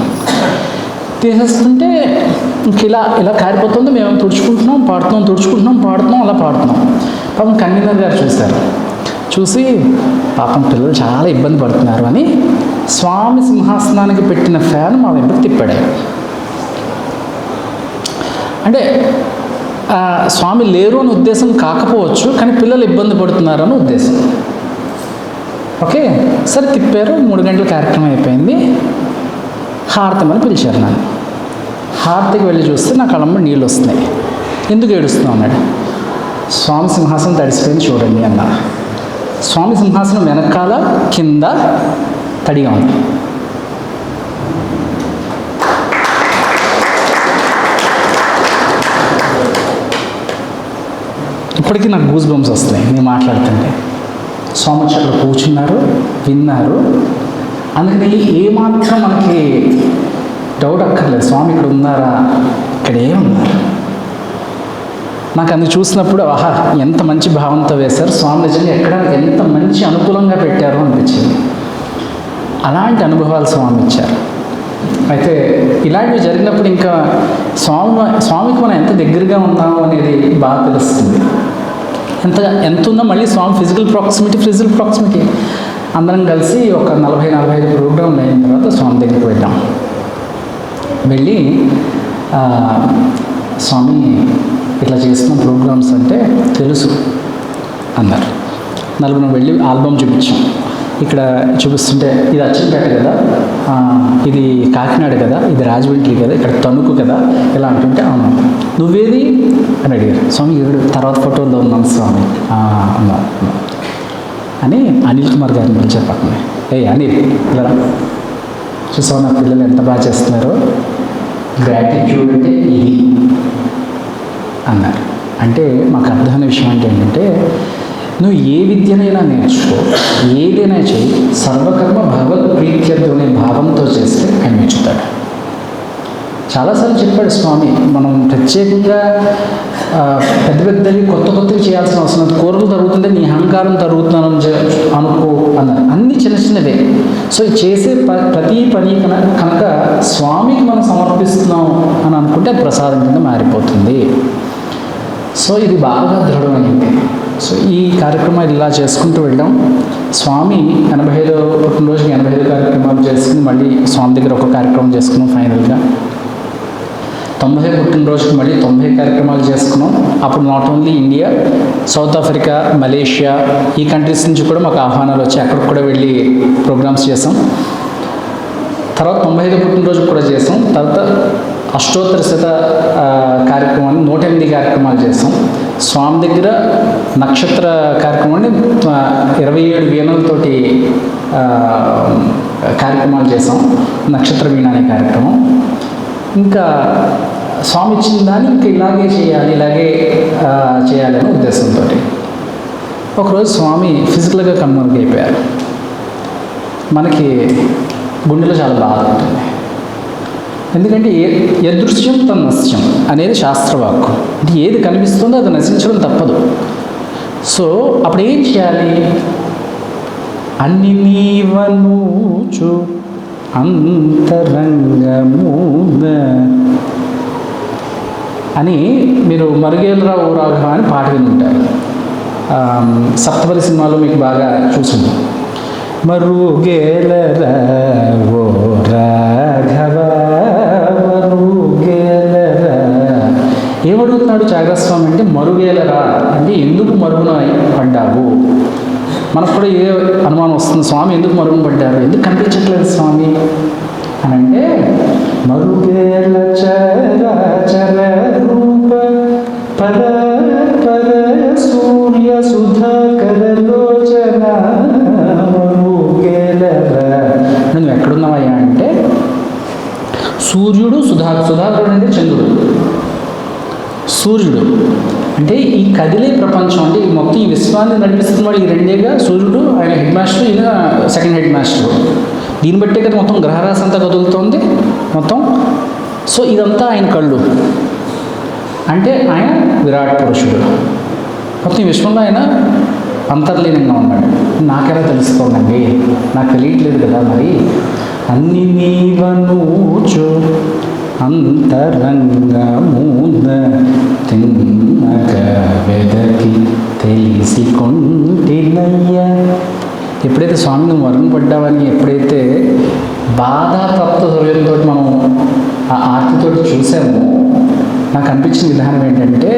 తీసేస్తుంటే ఇంక ఇలా కారిపోతుంది. మేము తుడుచుకుంటున్నాం పాడుతున్నాం, అలా పాడుతున్నాం. పాపం కన్వీనర్ గారు చూసి పాపం పిల్లలు చాలా ఇబ్బంది పడుతున్నారు అని స్వామి సింహాసనానికి పెట్టిన ఫ్యాన్ మా వెంటకి తిప్పాడు. అంటే స్వామి లేరు అని ఉద్దేశం కాకపోవచ్చు, కానీ పిల్లలు ఇబ్బంది పడుతున్నారు అని ఉద్దేశం. ఓకే, సరే తిప్పారు. 3 గంటల కార్యక్రమం అయిపోయింది. హారతమని పిలిచారు నన్ను. హారతికి వెళ్ళి చూస్తే నా కళ్ళమ్మ నీళ్ళు వస్తున్నాయి. ఎందుకు ఏడుస్తున్నావు అన్నాడు. స్వామి సింహాసనం తడిసిపోయింది చూడండి అన్న. స్వామి సింహాసనం వెనకాల కింద తడిగా ఉంది. ఇప్పటికీ నాకు గూస్ బంప్స్ వస్తున్నాయి నేను మాట్లాడుతుంటే. స్వామి వచ్చి అక్కడ కూర్చున్నారు, విన్నారు. అందుకని ఏమాత్రం మనకి డౌట్ అక్కర్లేదు, స్వామి ఇక్కడ ఉన్నారా, ఇక్కడే ఉన్నారు. నాకు అందుకు చూసినప్పుడు ఆహా ఎంత మంచి భావంతో వేశారు స్వామి, నిజంగా ఎక్కడ ఎంత మంచి అనుకూలంగా పెట్టారు అనిపించింది. అలాంటి అనుభవాలు స్వామి ఇచ్చారు. అయితే ఇలాంటివి జరిగినప్పుడు ఇంకా స్వామికి మనం ఎంత దగ్గరగా ఉన్నాము అనేది బాగా తెలుస్తుంది. ఎంత ఉన్నా మళ్ళీ స్వామి ఫిజికల్ ప్రాక్సిమిటీ అందరం కలిసి ఒక 40-45 ప్రోగ్రాంలు అయిన తర్వాత స్వామి దగ్గరికి వెళ్ళి స్వామి ఇట్లా చేస్తున్న ప్రోగ్రామ్స్ అంటే తెలుసు అన్నారు. 40 వెళ్ళి ఆల్బమ్ చూపించాం. ఇక్కడ చూపిస్తుంటే ఇది అచ్చంపేట కదా, ఇది కాకినాడ కదా, ఇది రాజమండ్రి కదా, ఇక్కడ తణుకు కదా, ఇలా అంటుంటే అవును నువ్వేది అని అడిగారు. స్వామి ఏడు తర్వాత ఫోటోలో ఉన్నాను స్వామి అన్నా అని అనిల్ కుమార్ గారిని పిలిచారు పక్కనే. అనిల్ ఇలా చూసావు నా పిల్లలు ఎంత బాగా చేస్తున్నారో, గ్రాటిట్యూడ్ అంటే ఇది అన్నారు. అంటే మాకు అర్థమైన విషయం ఏంటంటే నువ్వు ఏ విద్యనైనా నేర్చుకో, ఏదైనా చేయి, సర్వకర్మ భగవద్ ప్రీత్యర్థం అనే భావంతో చేస్తే ఆయన మెచ్చుతాడు. చాలాసార్లు చెప్పాడు స్వామి, మనం ప్రత్యేకంగా పెద్దవి కొత్తవి చేయాల్సిన అవసరం లేదు. కూరలు తరుగుతుంటే నీ అహంకారం తరుగుతున్నాను అనుకో అన్నారు. అన్నీ చిన్నవే. సో చేసే ప్రతి పని కనుక స్వామికి మనం సమర్పిస్తున్నాం అని అనుకుంటే అది ప్రసాదం కింద మారిపోతుంది. సో ఇది బాగా దృఢమైంది. సో ఈ కార్యక్రమాలు ఇలా చేసుకుంటూ వెళ్ళాం. స్వామి 85వ పుట్టినరోజుకి 85 కార్యక్రమాలు చేసుకుని మళ్ళీ స్వామి దగ్గర ఒక కార్యక్రమం చేసుకున్నాం ఫైనల్గా. 90 పుట్టినరోజుకి మళ్ళీ 90 కార్యక్రమాలు చేసుకున్నాం. అప్పుడు not only India, south Africa, Malaysia ఈ కంట్రీస్ నుంచి కూడా మాకు ఆహ్వానాలు వచ్చి అక్కడికి కూడా వెళ్ళి ప్రోగ్రామ్స్ చేసాం. తర్వాత 95 పుట్టినరోజు కూడా చేసాం. తర్వాత అష్టోత్తర శత కార్యక్రమాన్ని 108 కార్యక్రమాలు చేసాం. స్వామి దగ్గర నక్షత్ర కార్యక్రమాన్ని 27 వీణలతోటి కార్యక్రమాలు చేసాం. నక్షత్ర వీణ అనే కార్యక్రమం. ఇంకా స్వామి ఇచ్చిన దాన్ని ఇంకా ఇలాగే చేయాలనే ఉద్దేశంతో ఒకరోజు స్వామి ఫిజికల్గా కనుమరుగైపోయారు. మనకి గుండెలో చాలా బాధ ఉంటుంది. ఎందుకంటే యదృశ్యం తన్నశ్యం అనేది శాస్త్రవాక్కు. అంటే ఏది కనిపిస్తుందో అది నశించడం తప్పదు. సో అప్పుడు ఏం చేయాలి? అన్ని నీవనూచు అంతరంగమున అని మీరు మరుగేలరావు రాఘవ అని పాట వినుంటారు. సప్తపది సినిమాలో మీకు బాగా చూసింది. మరుగేలరా ఓ రాఘవ మరుగేలరా. ఏమడుగుతున్నాడు త్యాగస్వామి అంటే మరుగేలరా అంటే ఎందుకు మరుగున పడ్డావు. మనకు కూడా ఏ అనుమానం వస్తుంది, స్వామి ఎందుకు మరుగున పడ్డారు, ఎందుకు కనిపించట్లేదు స్వామి అని అంటే మరుగేల చర రూప పర పర సూర్య సుధాకరలోచన మరుగేలరా. నువ్వు ఎక్కడున్నావయ్యా అంటే సూర్యుడు సుధాకరుడు అంటే చంద్రుడు, సూర్యుడు అంటే ఈ కదిలే ప్రపంచం, అంటే ఈ మొత్తం ఈ విశ్వాన్ని నడిపిస్తున్న వాడు ఈ రెండేగా. సూర్యుడు ఆయన హెడ్ మాస్టర్, ఈయన సెకండ్ హెడ్ మాస్టర్. దీన్ని బట్టే కదా మొత్తం గ్రహరాశి అంతా కదులుతోంది మొత్తం. సో ఇదంతా ఆయన కళ్ళు అంటే ఆయన విరాట్ పురుషుడు. మొత్తం ఈ విశ్వంలో ఆయన అంతర్లీనంగా ఉన్నాడు. నాకెలా తెలుసుకోండి, నాకు తెలియట్లేదు కదా మరి. అన్ని నీవనూచు అంతరంగమున తిన్నగ వెదకి తెలిసి కొంటినయ్యా. ఎప్పుడైతే స్వామి నువ్వు మరుగున పడ్డావని ఎప్పుడైతే బాధాతప్త హృదయంతో మనం ఆ ఆర్తితో చూసామో నాకు అనిపించిన విధానం ఏంటంటే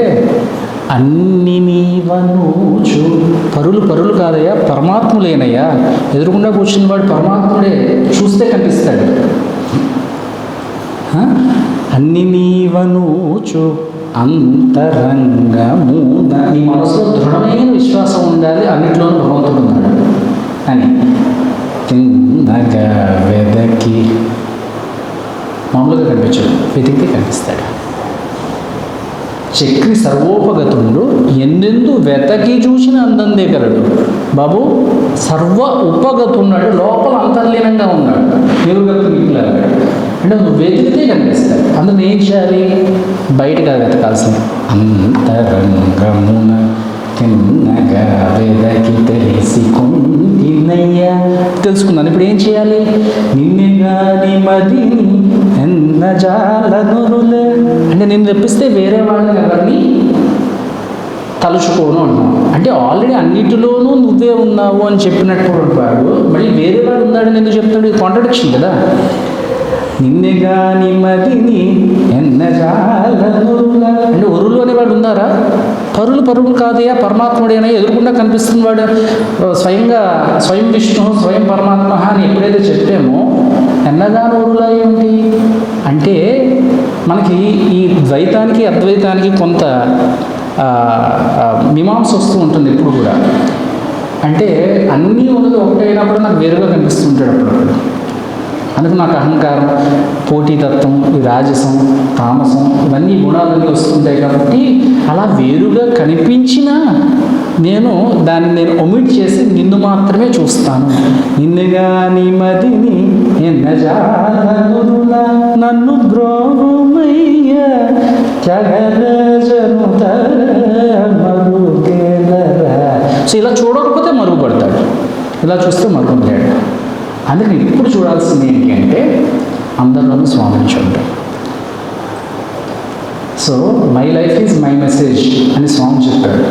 అన్ని నీవనూచు పరులు కాదయ్యా, పరమాత్ములేనయ్యా. ఎదురుకుండా కూర్చున్న వాడు పరమాత్ముడే, చూస్తే కనిపిస్తాడు. అన్ని నీవనూచు అంతరంగమున. నీ మనసులో దృఢమైన విశ్వాసం ఉండాలి, అన్నింటిలోనూ భగవంతుడు ఉన్నాడు అని. తిన్నగా వెదకి మామూలుగా కనిపించాడు, వెతికితే కనిపిస్తాడు. చక్రి సర్వోపగతుండు ఎన్నెందు వెతకి చూసిన అందందే కలడు. బాబు సర్వ ఉపగతున్నాడు, లోపల అంతర్లీనంగా ఉన్నాడు, ఎరుగత్తు నీకులాగా. అంటే నువ్వు వెతికితే కనిపిస్తాడు. అందులో ఏం చేయాలి? బయటగా వెతకాల్సింది. అంతరంగమున తిన్నగా వెదకి తెలిసి కొంటినయ్యా. తెలుసుకున్నాను. ఇప్పుడు ఏం చేయాలి? నిన్నే గాని మదిని ఎన్న జాలనురులే. అంటే నేను తెప్పిస్తే వేరే వాళ్ళని ఎవరిని తలుచుకోను అంటున్నాను. అంటే ఆల్రెడీ అన్నిటిలోనూ నువ్వే ఉన్నావు అని చెప్పినట్టు వాడు మళ్ళీ వేరే వాడు ఉన్నాడని ఎందుకు చెప్తాడు? ఇది కాంట్రడిక్షన్ కదా. నిన్నే గాని మదిని ఎన్న జాలనురుల అంటే ఒరులు అనేవాడు ఉన్నారా? పరులు కాదయ్యా, పరమాత్ముడేనా. ఎదురుకుండా కనిపిస్తున్న వాడు స్వయం విష్ణు స్వయం పరమాత్మ అని ఎప్పుడైతే చెప్పామో ఎన్నగానో ఒరులా ఏంటి అంటే మనకి ఈ ద్వైతానికి అద్వైతానికి కొంత మీమాంస వస్తూ ఉంటుంది ఎప్పుడు కూడా. అంటే అన్నీ ఉన్నది ఒకటైనప్పుడు నాకు వేరుగా కనిపిస్తుంటాడు అప్పుడప్పుడు. అందుకు నాకు అహంకారం, పోటీతత్వం, ఈ రాజసం, తామసం ఇవన్నీ గుణాలన్నీ వస్తుంటాయి. కాబట్టి అలా వేరుగా కనిపించినా దాన్ని నేను ఒమిట్ చేసి నిన్ను మాత్రమే చూస్తాను. నిన్నుగా నీ మదిని ఎన్నజాలనురులా నన్ను బ్రోమయ్య జగరజనుత మరుగేలరా. సో ఇలా చూడకపోతే మరుగుపడతాడు, ఇలా చూస్తే మరుగుపడాడు. అందుకని ఇప్పుడు చూడాల్సింది ఏంటి అంటే అందరిలోనూ స్వామిని చూడటం. So my life is my message అని స్వామి చెప్పాడు.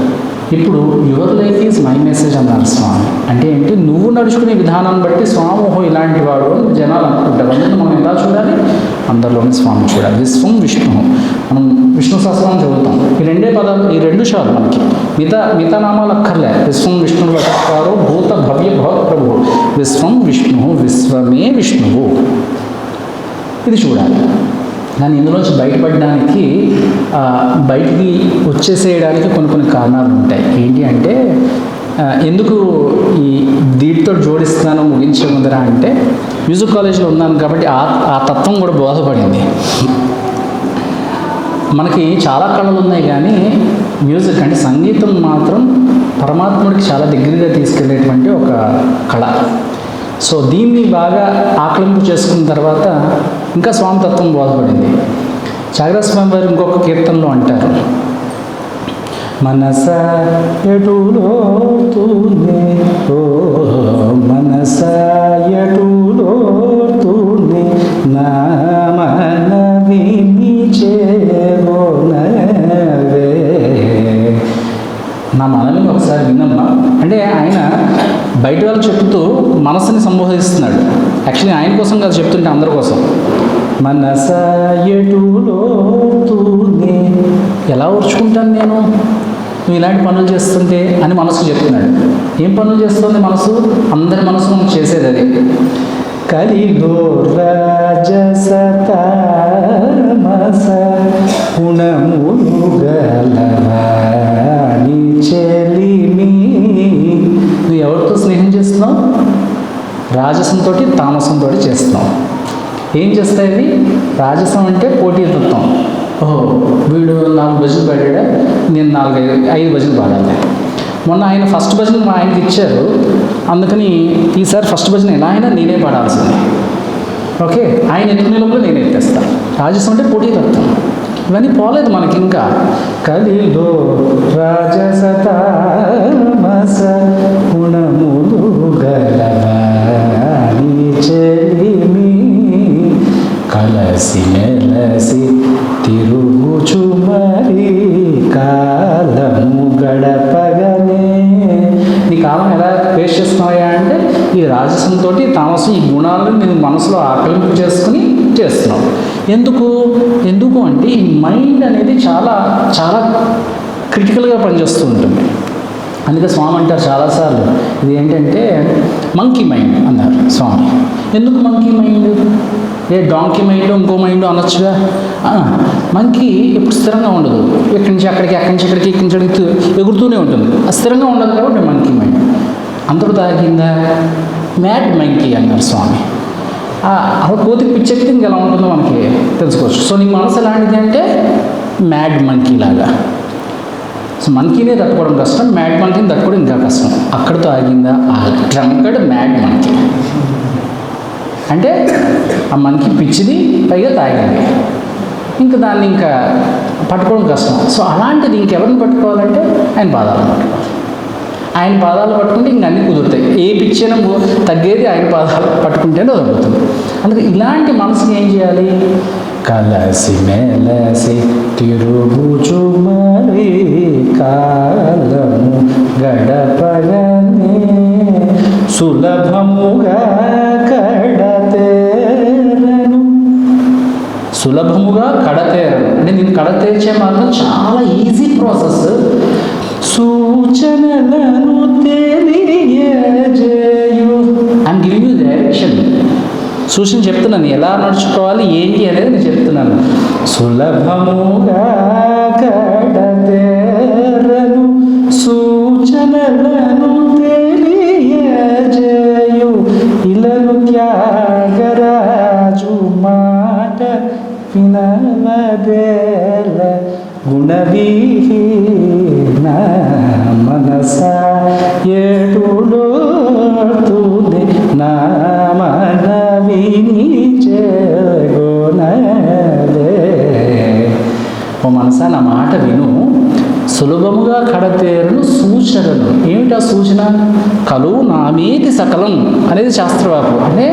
ఇప్పుడు your life is my message అన్నారు స్వామి. అంటే ఏంటి, నువ్వు నడుచుకునే విధానాన్ని బట్టి స్వామి ఓహో ఇలాంటి వాడు అని జనాలు అనుకుంటారు. అందుకని మనం ఎలా చూడాలి, అందరిలోని స్వామి చూడాలి. విశ్వం విష్ణు, మనం విష్ణు సహస్రనామం చదువుతాం. ఈ రెండే పదాలు, ఈ రెండు చాలు మనకి. మిగతా నామాలు అక్కర్లే. విశ్వం విష్ణువు వటకారో భూత భవ్య భవ ప్రభు, విశ్వం విష్ణు, విశ్వమే విష్ణువు, ఇది చూడాలి. కానీ ఇందులోంచి బయటపడడానికి, బయటికి వచ్చేసేయడానికి కొన్ని కారణాలు ఉంటాయి. ఏంటి అంటే, ఎందుకు ఈ దీటితో జోడిస్తున్నానో ముగించే ముందర అంటే, మ్యూజిక్ కాలేజ్లో ఉన్నాను కాబట్టి ఆ తత్వం కూడా బోధపడింది. మనకి చాలా కళలు ఉన్నాయి కానీ మ్యూజిక్ అంటే సంగీతం మాత్రం పరమాత్ముడికి చాలా దగ్గరగా తీసుకెళ్ళేటువంటి ఒక కళ. సో దీన్ని బాగా ఆకలింపు చేసుకున్న తర్వాత ఇంకా స్వామితత్వం బోధపడింది. త్యాగరాజ స్వామి వారు ఇంకొక కీర్తనలో అంటారు, మనస ఎటులో తూనే ఓ మనస ఎటులో తూనే నా మనవి చేవోనవే. నా మనవిని ఒకసారి విన్నమ్మా అంటే ఆయన బయట వాళ్ళు చెప్తూ మనసుని సంబోధిస్తున్నాడు. యాక్చువల్లీ ఆయన కోసం కాదు చెప్తుంటే, అందరి కోసం. మనస ఎటులో తూనే, ఎలా ఓర్చుకుంటాను నేను నువ్వు ఇలాంటి పనులు చేస్తుంటే అని మనసు చెప్తున్నాడు. ఏం పనులు చేస్తుంది మనసు? అందరి మనసు చేసేది అది. కలిగో రాజసతామస గుణములు గలవాణి చెలిమి. నువ్వు ఎవరితో స్నేహం చేస్తున్నావు? రాజసంతో తామసంతో చేస్తున్నావు. ఏం చేస్తాయి? రాజసం అంటే పోటీతత్వం. ఓహో వీడు 4 భజనలు పాడాడా, నేను 5 భజనలు పాడాలి. మొన్న ఆయన ఫస్ట్ భజన మా ఆయనకి ఇచ్చారు, అందుకని ఈసారి ఫస్ట్ భజన ఎలా అయినా నేనే పాడాల్సింది. ఓకే, ఆయన ఎత్తుకునే లోపల నేను ఎత్తేస్తాను. రాజసం అంటే పోటీతత్వం. ఇవన్నీ పోలేదు మనకి ఇంకా. కలిలో రాజసతామస గుణములు గలవాణి చెలిమి కలసి మెలసి తిరుగుచు మరి కాలము గడపగనే. నీ కాలం ఎలా వేస్ట్ చేస్తున్నాయా అంటే, ఈ రాజసంతో తామసం, ఈ గుణాలను నేను మనసులో ఆకలింపు చేసుకుని చేస్తున్నావు. ఎందుకు అంటే ఈ మైండ్ అనేది చాలా చాలా క్రిటికల్గా పనిచేస్తూ ఉంటుంది. అందుకే స్వామి అంటారు చాలాసార్లు, ఇది ఏంటంటే మంకీ మైండ్ అన్నారు స్వామి. ఎందుకు మంకీ మైండ్? ఏ డాంకీ మైండ్ ఇంకో మైండ్ అనొచ్చుగా. మంకీ ఎప్పుడు స్థిరంగా ఉండదు, ఎక్కడి నుంచి అక్కడికి, అక్కడి నుంచి ఇక్కడికి, ఇక్కడి నుంచి అక్కడికి ఎగురుతూనే ఉంటుంది. స్థిరంగా ఉండదు కాబట్టి మంకీ మైండ్. అందరూ తాగిందా? మ్యాడ్ మంకీ అన్నారు స్వామి. అలా కోతికి పిచ్చెక్కితే ఇంక ఎలా ఉంటుందో మనకి తెలుసుకోవచ్చు. సో నీ మనసు ఎలాంటిది అంటే మ్యాడ్ మంకీ లాగా. సో మంకీనే తట్టుకోవడం కష్టం, మ్యాడ్ మంకీని తట్టుకోవడం ఇంకా కష్టం. అక్కడితో ఆగిందా? ఆ డ్రంకడ్ మ్యాడ్ మంకీ అంటే ఆ మంకీ పిచ్చిది, పైగా తాగింది, ఇంకా దాన్ని ఇంకా పట్టుకోవడం కష్టం. సో అలాంటిది ఇంకెవరిని పట్టుకోవాలంటే ఆయన పాదాలను పట్టుకోవాలి. ఆయన పాదాలు పట్టుకుంటే ఇంక అన్నీ కుదురుతాయి. ఏ పిచ్చైనా తగ్గేది ఆయన పాదాలు పట్టుకుంటేనే తగ్గుతుంది. అందుకే ఇలాంటి మనసుని ఏం చేయాలి? కలసి మెలసి తిరుగుచు మరి కాలము గడపగనే సులభముగా కడతేరను. సులభముగా కడతేరను అంటే నేను కడతేర్చే మాత్రం చాలా ఈజీ ప్రాసెస్. సూచనలను తెలియజేయు. I'm giving you direction. సూచన చెప్తున్నాను, ఎలా నడుచుకోవాలి ఏంటి అనేది నేను చెప్తున్నాను. సులభముగా కడతేరను సూచనలను తెలియజేయు ఇలను త్యాగరాజు మాట వినవదేల గుణవిహీన మనస ఏడులో తుది నా మనవిని చేగోనలే. ఓ మనసా నా మాట విను, సులభముగా కడతేరును సూచనలు. ఏమిటా సూచన? కలు నామేతి సకలం అనేది శాస్త్రవాకు. అంటే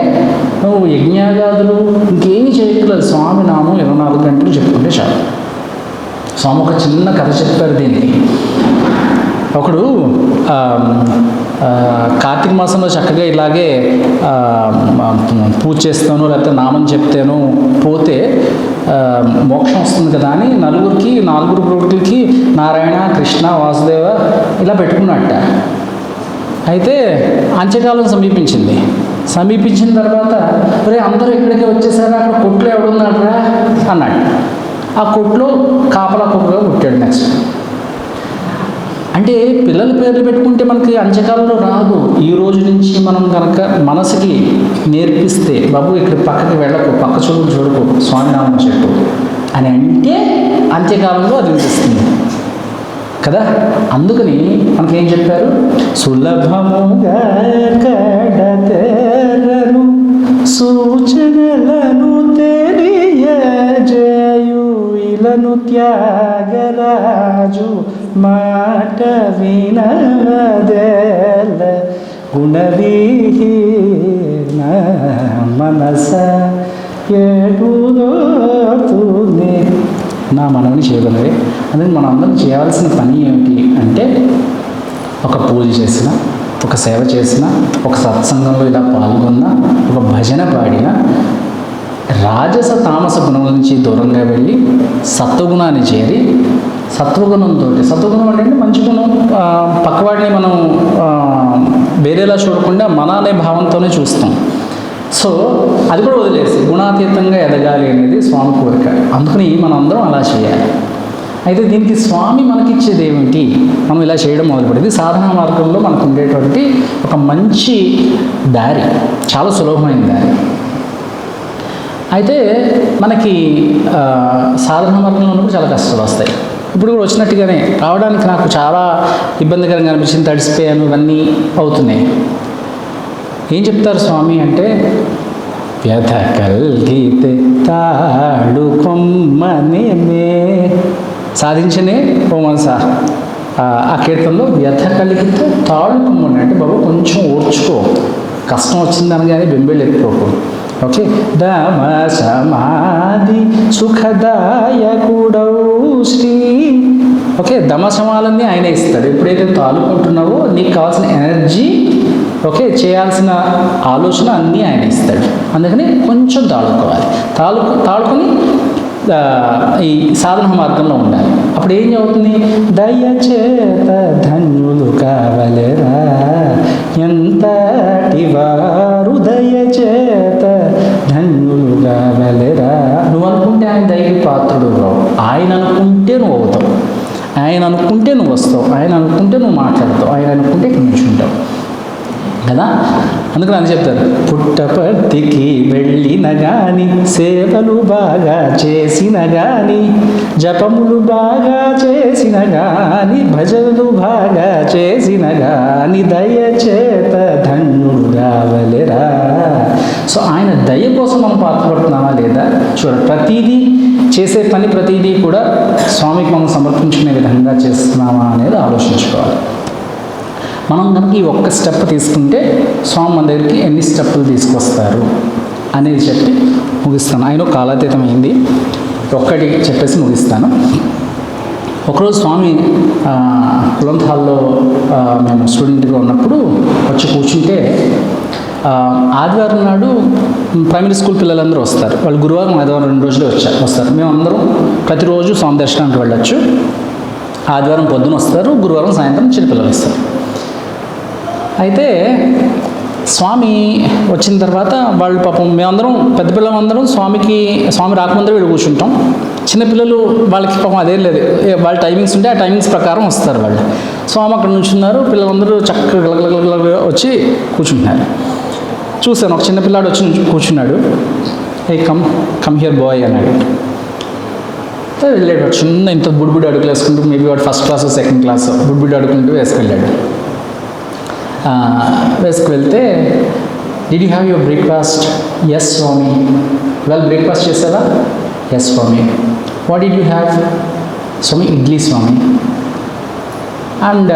నువ్వు యజ్ఞాగాదులు ఇంకేమీ చేయట్లేదు, స్వామి నామం 24 గంటలు చెప్పుకుంటే చాలు. స్వామి ఒక చిన్న కథ చెప్పారు దీనికి. ఒకడు కార్తీక మాసంలో చక్కగా ఇలాగే పూజ చేస్తాను లేకపోతే నామం చెప్తాను పోతే మోక్షం వస్తుంది కదా అని నాలుగురు కొడుకులకి నారాయణ, కృష్ణ, వాసుదేవ ఇలా పెట్టుకున్నట్ట. అయితే అంత్యకాలం సమీపించిన తర్వాత అందరూ ఇక్కడికి వచ్చేసారు, అక్కడ కొట్లో ఎవడున్నాడరా అన్నాడు. ఆ కొట్లో కాపలా కుక్కగా పుట్టాడు. నెక్స్ట్ అంటే పిల్లల పేర్లు పెట్టుకుంటే మనకి అంత్యకాలంలో రాదు. ఈ రోజు నుంచి మనం కనుక మనసుకి నేర్పిస్తే, బాబు ఇక్కడ పక్కకి వెళ్ళకు, పక్క చూడకు, స్వామినామం చెప్పు అని అంటే అంత్యకాలంలో అది వినిపిస్తుంది కదా. అందుకని మనకేం చెప్పారు, సులభముగా కడతెరను సూచనలను తెలియజేయు ఇలను త్యాగరాజు మాట వినవదేల గుణవిహీన మనస ఏడుదోతునే నా మనవని చేయగలవే. అందుకని మనం అందరం చేయాల్సిన పని ఏమిటి అంటే, ఒక పూజ చేసిన, ఒక సేవ చేసిన, ఒక సత్సంగంలో ఇలా పాల్గొన్న, ఒక భజన పాడిన, రాజస తామస గుణం నుంచి దూరంగా వెళ్ళి సత్వగుణాన్ని చేరి సత్వగుణంతో, సత్వగుణం అంటే మంచి గుణం, పక్కవాడిని మనం వేరేలా చూడకుండా మన అనే భావంతోనే చూస్తాం. సో అది కూడా వదిలేసి గుణాతీతంగా ఎదగాలి అనేది స్వామి కోరిక. అందుకని మనం అందరం అలా చేయాలి. అయితే దీనికి స్వామి మనకిచ్చేది ఏమిటి, మనం ఇలా చేయడం మొదలుపెట్టింది సాధనా మార్గంలో మనకు ఉండేటువంటి ఒక మంచి దారి, చాలా సులభమైన దారి. అయితే మనకి సాధనా మార్గంలో ఉన్నప్పుడు చాలా కష్టాలు వస్తాయి. ఇప్పుడు కూడా వచ్చినట్టుగానే రావడానికి నాకు చాలా ఇబ్బందికరంగా అనిపించింది, తడిసిపోయాను, ఇవన్నీ అవుతున్నాయి. ఏం చెప్తారు స్వామి అంటే, వ్యథ కల్గితే తాడు కొమ్మనే సాధించనే ఓ మనసా. ఆ కీర్తనలో వ్యథ కలిగితే తాడు కొమ్మని అంటే, బాబు కొంచెం ఓర్చుకో, కష్టం వచ్చిందని కానీ బెంబేలు ఎత్తుకోకు. ఓకే, దమ సమాధి సుఖదాయకుడౌ శ్రీ. ఓకే, దమ సమాలన్నీ ఆయన ఇస్తాడు. ఎప్పుడైతే తాలుకుంటున్నావో నీకు కావాల్సిన ఎనర్జీ, ఓకే, చేయాల్సిన ఆలోచన అన్నీ ఆయన ఇస్తాడు. అందుకని కొంచెం తాడుకోవాలి. తాడుకొని ఈ సాధన మార్గంలో ఉండాలి. అప్పుడు ఏం అవుతుంది, దయచేత ధన్యులు కావలేరా, ఎంతటి వారు దయచేత ధన్యులు కావలేరా. నువ్వు అనుకుంటే ఆయన దయకి పాత్రుడు రావు, ఆయన అనుకుంటే నువ్వు అవుతావు, ఆయన అనుకుంటే నువ్వు వస్తావు, ఆయన అనుకుంటే నువ్వు మాట్లాడతావు, ఆయన అనుకుంటే ఇక్కడ నుంచుంటావు కదా. అందుకని అని చెప్తారు, పుట్టపర్తికి వెళ్ళిన గాని, సేవలు బాగా చేసిన గాని, జపములు బాగా చేసిన గాని, భజనలు బాగా చేసిన గాని, దయచేత ధన్యుడు రావలేరా. సో ఆయన దయ కోసం మనం పాటుపడుతున్నామా లేదా చూడ. ప్రతిదీ చేసే పని ప్రతిదీ కూడా స్వామికి మనం సమర్పించుకునే విధంగా చేస్తున్నామా అనేది ఆలోచించుకోవాలి. మనం కనుక ఈ ఒక్క స్టెప్ తీసుకుంటే స్వామి మన దగ్గరికి ఎన్ని స్టెప్పులు తీసుకొస్తారు అనేది చెప్పి ముగిస్తాను. ఆయన కాలాతీతమైంది, ఒక్కటి చెప్పేసి ముగిస్తాను. ఒకరోజు స్వామి కులంత్ హాల్లో మేము స్టూడెంట్గా ఉన్నప్పుడు వచ్చి కూర్చుంటే, ఆదివారం నాడు ప్రైమరీ స్కూల్ పిల్లలందరూ వస్తారు. వాళ్ళు గురువారం ఆదివారం 2 రోజులే వస్తారు. మేమందరం ప్రతిరోజు స్వామి దర్శనానికి వెళ్ళొచ్చు. ఆదివారం పొద్దున వస్తారు, గురువారం సాయంత్రం చిన్నపిల్లలు వస్తారు. అయితే స్వామి వచ్చిన తర్వాత వాళ్ళు పాపం మేమందరం పెద్ద పిల్లలందరం స్వామి రాకముందే వీడు కూర్చుంటాం. చిన్నపిల్లలు వాళ్ళకి పాపం అదేం లేదు, వాళ్ళ టైమింగ్స్ ఉంటే ఆ టైమింగ్స్ ప్రకారం వస్తారు వాళ్ళు. స్వామి అక్కడ నుంచున్నారు, పిల్లలందరూ చక్కగా గలగలగలగలగా వచ్చి కూర్చుంటున్నారు. చూశాను, ఒక చిన్నపిల్లాడు వచ్చి కూర్చున్నాడు. ఏ కమ్ హియర్ బాయ్ అన్నాడు. వెళ్ళాడు, చిన్న ఇంత బుడ్బుడి అడుగులు వేసుకుంటూ, మేబీ వాడు ఫస్ట్ క్లాస్ సెకండ్ క్లాస్ బుడ్బుడి అడుగుకుంటూ వేసుకెళ్ళాడు. వేసుకువెళ్తే, did you have your breakfast? Yes swami. Well, breakfast చేసావా? Yes swami. What did you have? Swami, idli swami. And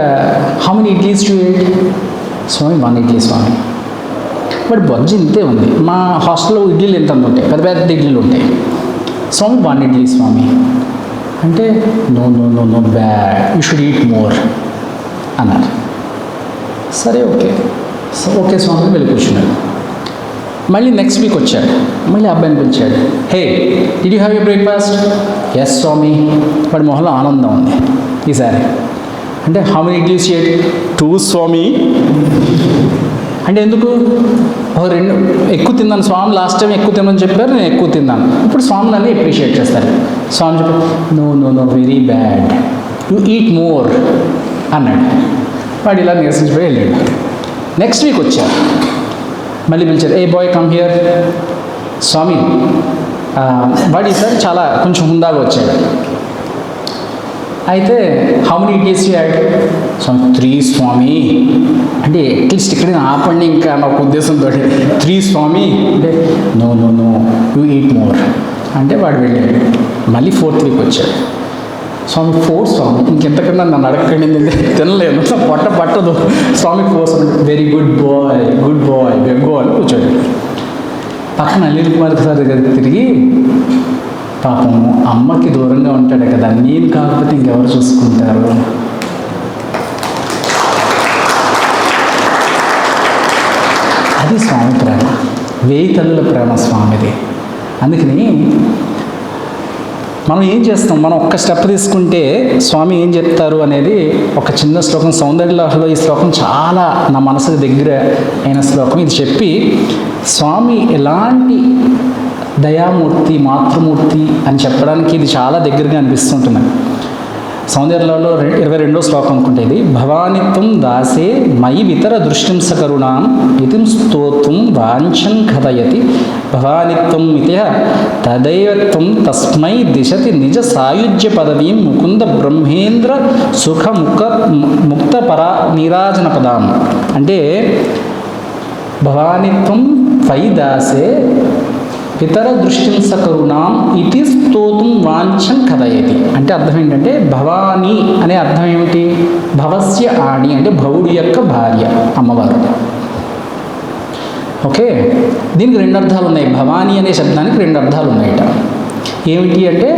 how many idlis to eat? Swami, 1 idli swami. But బొజ్జి ఇంతే ఉంది. మా హాస్టల్లో ఇడ్లీలు ఎంత ఉంటాయి, పెద్ద పెద్ద ఇడ్లీలు ఉంటాయి. స్వామి, 1 ఇడ్లీ స్వామి. అంటే no no no no bad, you should eat more. అన్నారు. సరే ఓకే స్వామి వెళ్ళి కూర్చున్నాడు. మళ్ళీ నెక్స్ట్ వీక్ వచ్చాడు, మళ్ళీ అబ్బాయిని పిలిచాడు. Hey, did you have you breakfast? Yes swami. వాడి మొహంలో ఆనందం ఉంది ఈసారి. అంటే how many idlis you ate? 2 swami. అంటే ఎందుకు? రెండు ఎక్కువ తిన్నాను స్వామి, లాస్ట్ టైం ఎక్కువ తినమని చెప్పారు, నేను ఎక్కువ తిన్నాను. ఇప్పుడు స్వామిని అన్నీ అప్రిషియేట్ చేస్తారు. స్వామి చెప్పారు, no very bad, you eat more అన్నాడు. వాడు ఇలా నిరసించిపోయి వెళ్ళాడు. నెక్స్ట్ వీక్ వచ్చారు, మళ్ళీ పిలిచారు. A boy come here. స్వామి వాడు ఈసారి చాలా కొంచెం హుందాగా వచ్చాడు. అయితే how many idlis you had? Swami 3 swami. అంటే అట్లీస్ట్ ఇక్కడ ఆపండి ఇంకా నాకు ఉద్దేశంతో. 3 స్వామి అంటే నో యూ ఈట్ మోర్ అంటే వాడు వెళ్ళాడు. మళ్ళీ 4th వీక్ వచ్చాడు. స్వామి 4 స్వామి. ఇంకెంతకన్నా నన్ను అడగకండి, తినలేను, పొట్ట పట్టదు. స్వామి 4 స్వామి. వెరీ గుడ్ బాయ్ గో అని కూర్చోడు. పక్కన అనిల్ కుమార్ సార్ దగ్గర తిరిగి, పాపం అమ్మకి దూరంగా ఉంటాడు కదా, నేను కాకపోతే ఇంకెవరు చూసుకుంటారు? అది స్వామి ప్రేమ, 1000 తల్లుల ప్రేమ స్వామిది. అందుకని మనం ఏం చేస్తాం, మనం ఒక్క స్టెప్ తీసుకుంటే స్వామి ఏం చెప్తారు అనేది ఒక చిన్న శ్లోకం, సౌందర్యలహరిలో ఈ శ్లోకం చాలా నా మనసుకు దగ్గర అయిన శ్లోకం. ఇది చెప్పి స్వామి ఎలాంటి దయామూర్తి, మాతృమూర్తి అని చెప్పడానికి ఇది చాలా దగ్గరగా అనిపిస్తుంటుంది. సౌందర్యలలో 22వ శ్లోకం అనుకుంటే ఇది, భవానిత్వం దాసే మయి వితర దృష్టిం సకరుణాం ఇతిం స్తోత్రం వాంఛన్ కథయతి భవానిత్వం ఇతి తదైవత్వం తస్మై దిశతి నిజ సాయుజ్య పదవీం ముకుంద బ్రహ్మేంద్ర సుఖ ముక్త పరా నీరాజన పదాం. అంటే భవానిత్వం పై దాసే ఇతర దృష్టిం సకరుణాం ఇది స్తోత్రం వాంఛం కథయతి. అంటే అర్థం ఏంటంటే భవానీ అనే అర్థం ఏమిటి? భవస్య ఆణి అంటే భవుడి యొక్క భార్య, అమ్మవారు. ఓకే, దీనికి 2 అర్థాలు ఉన్నాయి. భవానీ అనే శబ్దానికి 2 అర్థాలు ఉన్నాయట. ఏమిటి అంటే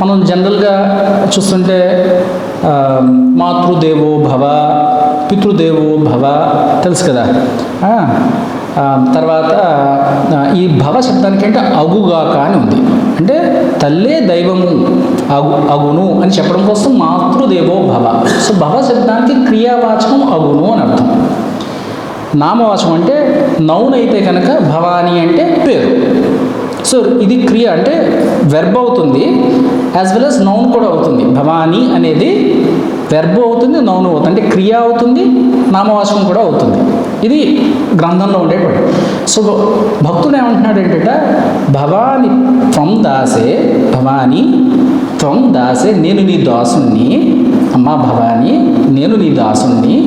మనం జనరల్గా చూస్తుంటే మాతృదేవో భవ, పితృదేవో భవ తెలుసు కదా. తర్వాత ఈ భవ శబ్దానికి అంటే అగుగాక అని ఉంది. అంటే తల్లే దైవము అగును అని చెప్పడం కోసం మాతృదేవో భవ. సో భవ శబ్దానికి క్రియావాచకం అగును అని అర్థం. నామవాచకం అంటే నౌన్ అయితే కనుక భవానీ అంటే పేరు. సో ఇది క్రియ అంటే వెర్బ్ అవుతుంది, యాజ్ వెల్ యాజ్ నౌన్ కూడా అవుతుంది. భవానీ అనేది వెర్బ్ అవుతుంది, నౌన్ అవుతుంది, అంటే క్రియ అవుతుంది, నామవాచకం కూడా అవుతుంది. ఇది గ్రంథంలో ఉండేవాడు. సో భక్తుడు ఏమంటున్నాడు ఏంటంటే భవాని త్వం దాసే, భవానీ త్వం దాసే, నేను నీ దాసుని, అమ్మా భవానీ నేను నీ దాసుని,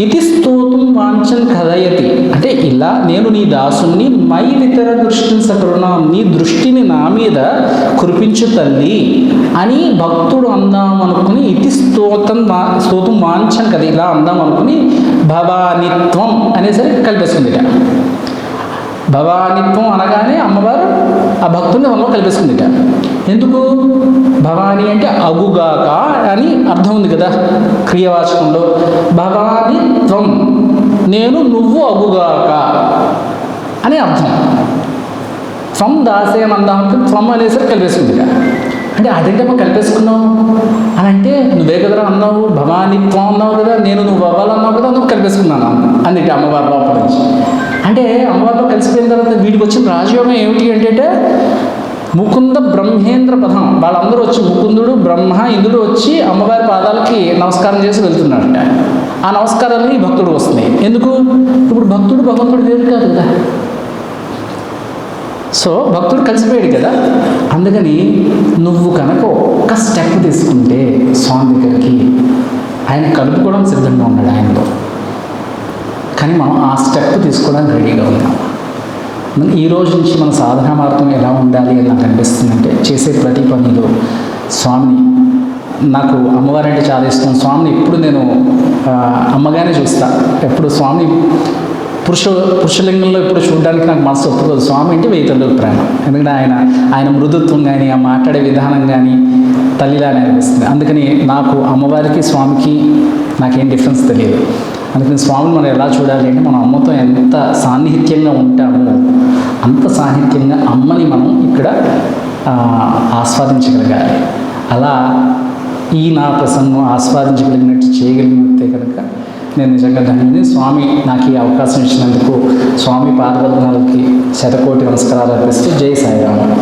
ఇది స్తోత్రం వాంఛన్ కథయతి అంటే ఇలా నేను నీ దాసుని మై వితర దృష్టిని సకరుణాం, నీ దృష్టిని నా మీద కురిపించు తల్లి అని భక్తుడు అందామనుకుని ఇది స్తోత్రం వాంఛన్ కదా ఇలా అందామనుకుని భవానిత్వం అనేసరికి కలిపేసుకుందిట. భవానిత్వం అనగానే అమ్మవారు ఆ భక్తుని మనలో కలిపేసుకుందిట. ఎందుకు? భవానీ అంటే అగుగాక అని అర్థం ఉంది కదా క్రియవాచకంలో. భవానిత్వం నేను, నువ్వు అగుగాక అని అర్థం. త్వం దాసే అందానికి త్వం అనేసరికి కలిపేసుకుందిట. అంటే అదేంటమ్మా కలిపేసుకున్నావు అని అంటే, నువ్వే కదరా అన్నావు, భవానిత్వం అన్నావు కదా, నేను నువ్వు అవ్వాలన్నావు కదా, నువ్వు కలిపేసుకున్నాను అందుకే అమ్మవారి లోపల నుంచి. అంటే అమ్మవారిలో కలిసిపోయిన తర్వాత వీడికి వచ్చిన రాజయోగం ఏమిటి అంటే ముకుంద బ్రహ్మేంద్ర పదం. వాళ్ళందరూ వచ్చి ముకుందుడు, బ్రహ్మ, ఇంద్రుడు వచ్చి అమ్మవారి పాదాలకి నమస్కారం చేసి వెళ్తున్నాడట. ఆ నమస్కారాలని భక్తుడు వస్తున్నాయి. ఎందుకు? ఇప్పుడు భక్తుడు భగవంతుడు వేరు కాదు కదా. సో భక్తుడు కలిసిపోయాడు కదా. అందుకని నువ్వు కనుక ఒక్క స్టెప్ తీసుకుంటే స్వామి దగ్గరికి ఆయన కలుపుకోవడం సిద్ధంగా ఉన్నాడు ఆయనతో. కానీ మనం ఆ స్టెప్ తీసుకోవడానికి రెడీగా ఉన్నాం. ఈ రోజు నుంచి మన సాధనా మార్గం ఎలా ఉండాలి అని నాకు అనిపిస్తుందంటే, చేసే ప్రతి పనిలో స్వామిని, నాకు అమ్మవారంటే చాలా ఇష్టం. స్వామిని ఎప్పుడు నేను అమ్మగానే చూస్తా. ఎప్పుడు స్వామి పురుషలింగంలో ఇప్పుడు చూడడానికి నాకు మనసు ఒప్పుకోదు. స్వామి అంటే 1000 తల్లుల ప్రేమ. ఎందుకంటే ఆయన మృదుత్వం కానీ, ఆ మాట్లాడే విధానం కానీ తల్లిలానే అనిపిస్తుంది. అందుకని నాకు అమ్మవారికి స్వామికి నాకేం డిఫరెన్స్ తెలియదు. అందుకని స్వామిని మనం ఎలా చూడాలి అంటే మనం అమ్మతో ఎంత సాన్నిహిత్యంగా ఉంటామో అంత సాన్నిహిత్యంగా అమ్మని మనం ఇక్కడ ఆస్వాదించగలగాలి. అలా ఈ నా ప్రసంగం ఆస్వాదించగలిగినట్టు చేయగలిగితే కనుక నేను నిజంగా ధన్యుని. స్వామి నాకు ఈ అవకాశం ఇచ్చినందుకు స్వామి పాదపద్మాలకి శతకోటి నమస్కారాలు అర్పిస్తూ జై సాయిరామ్.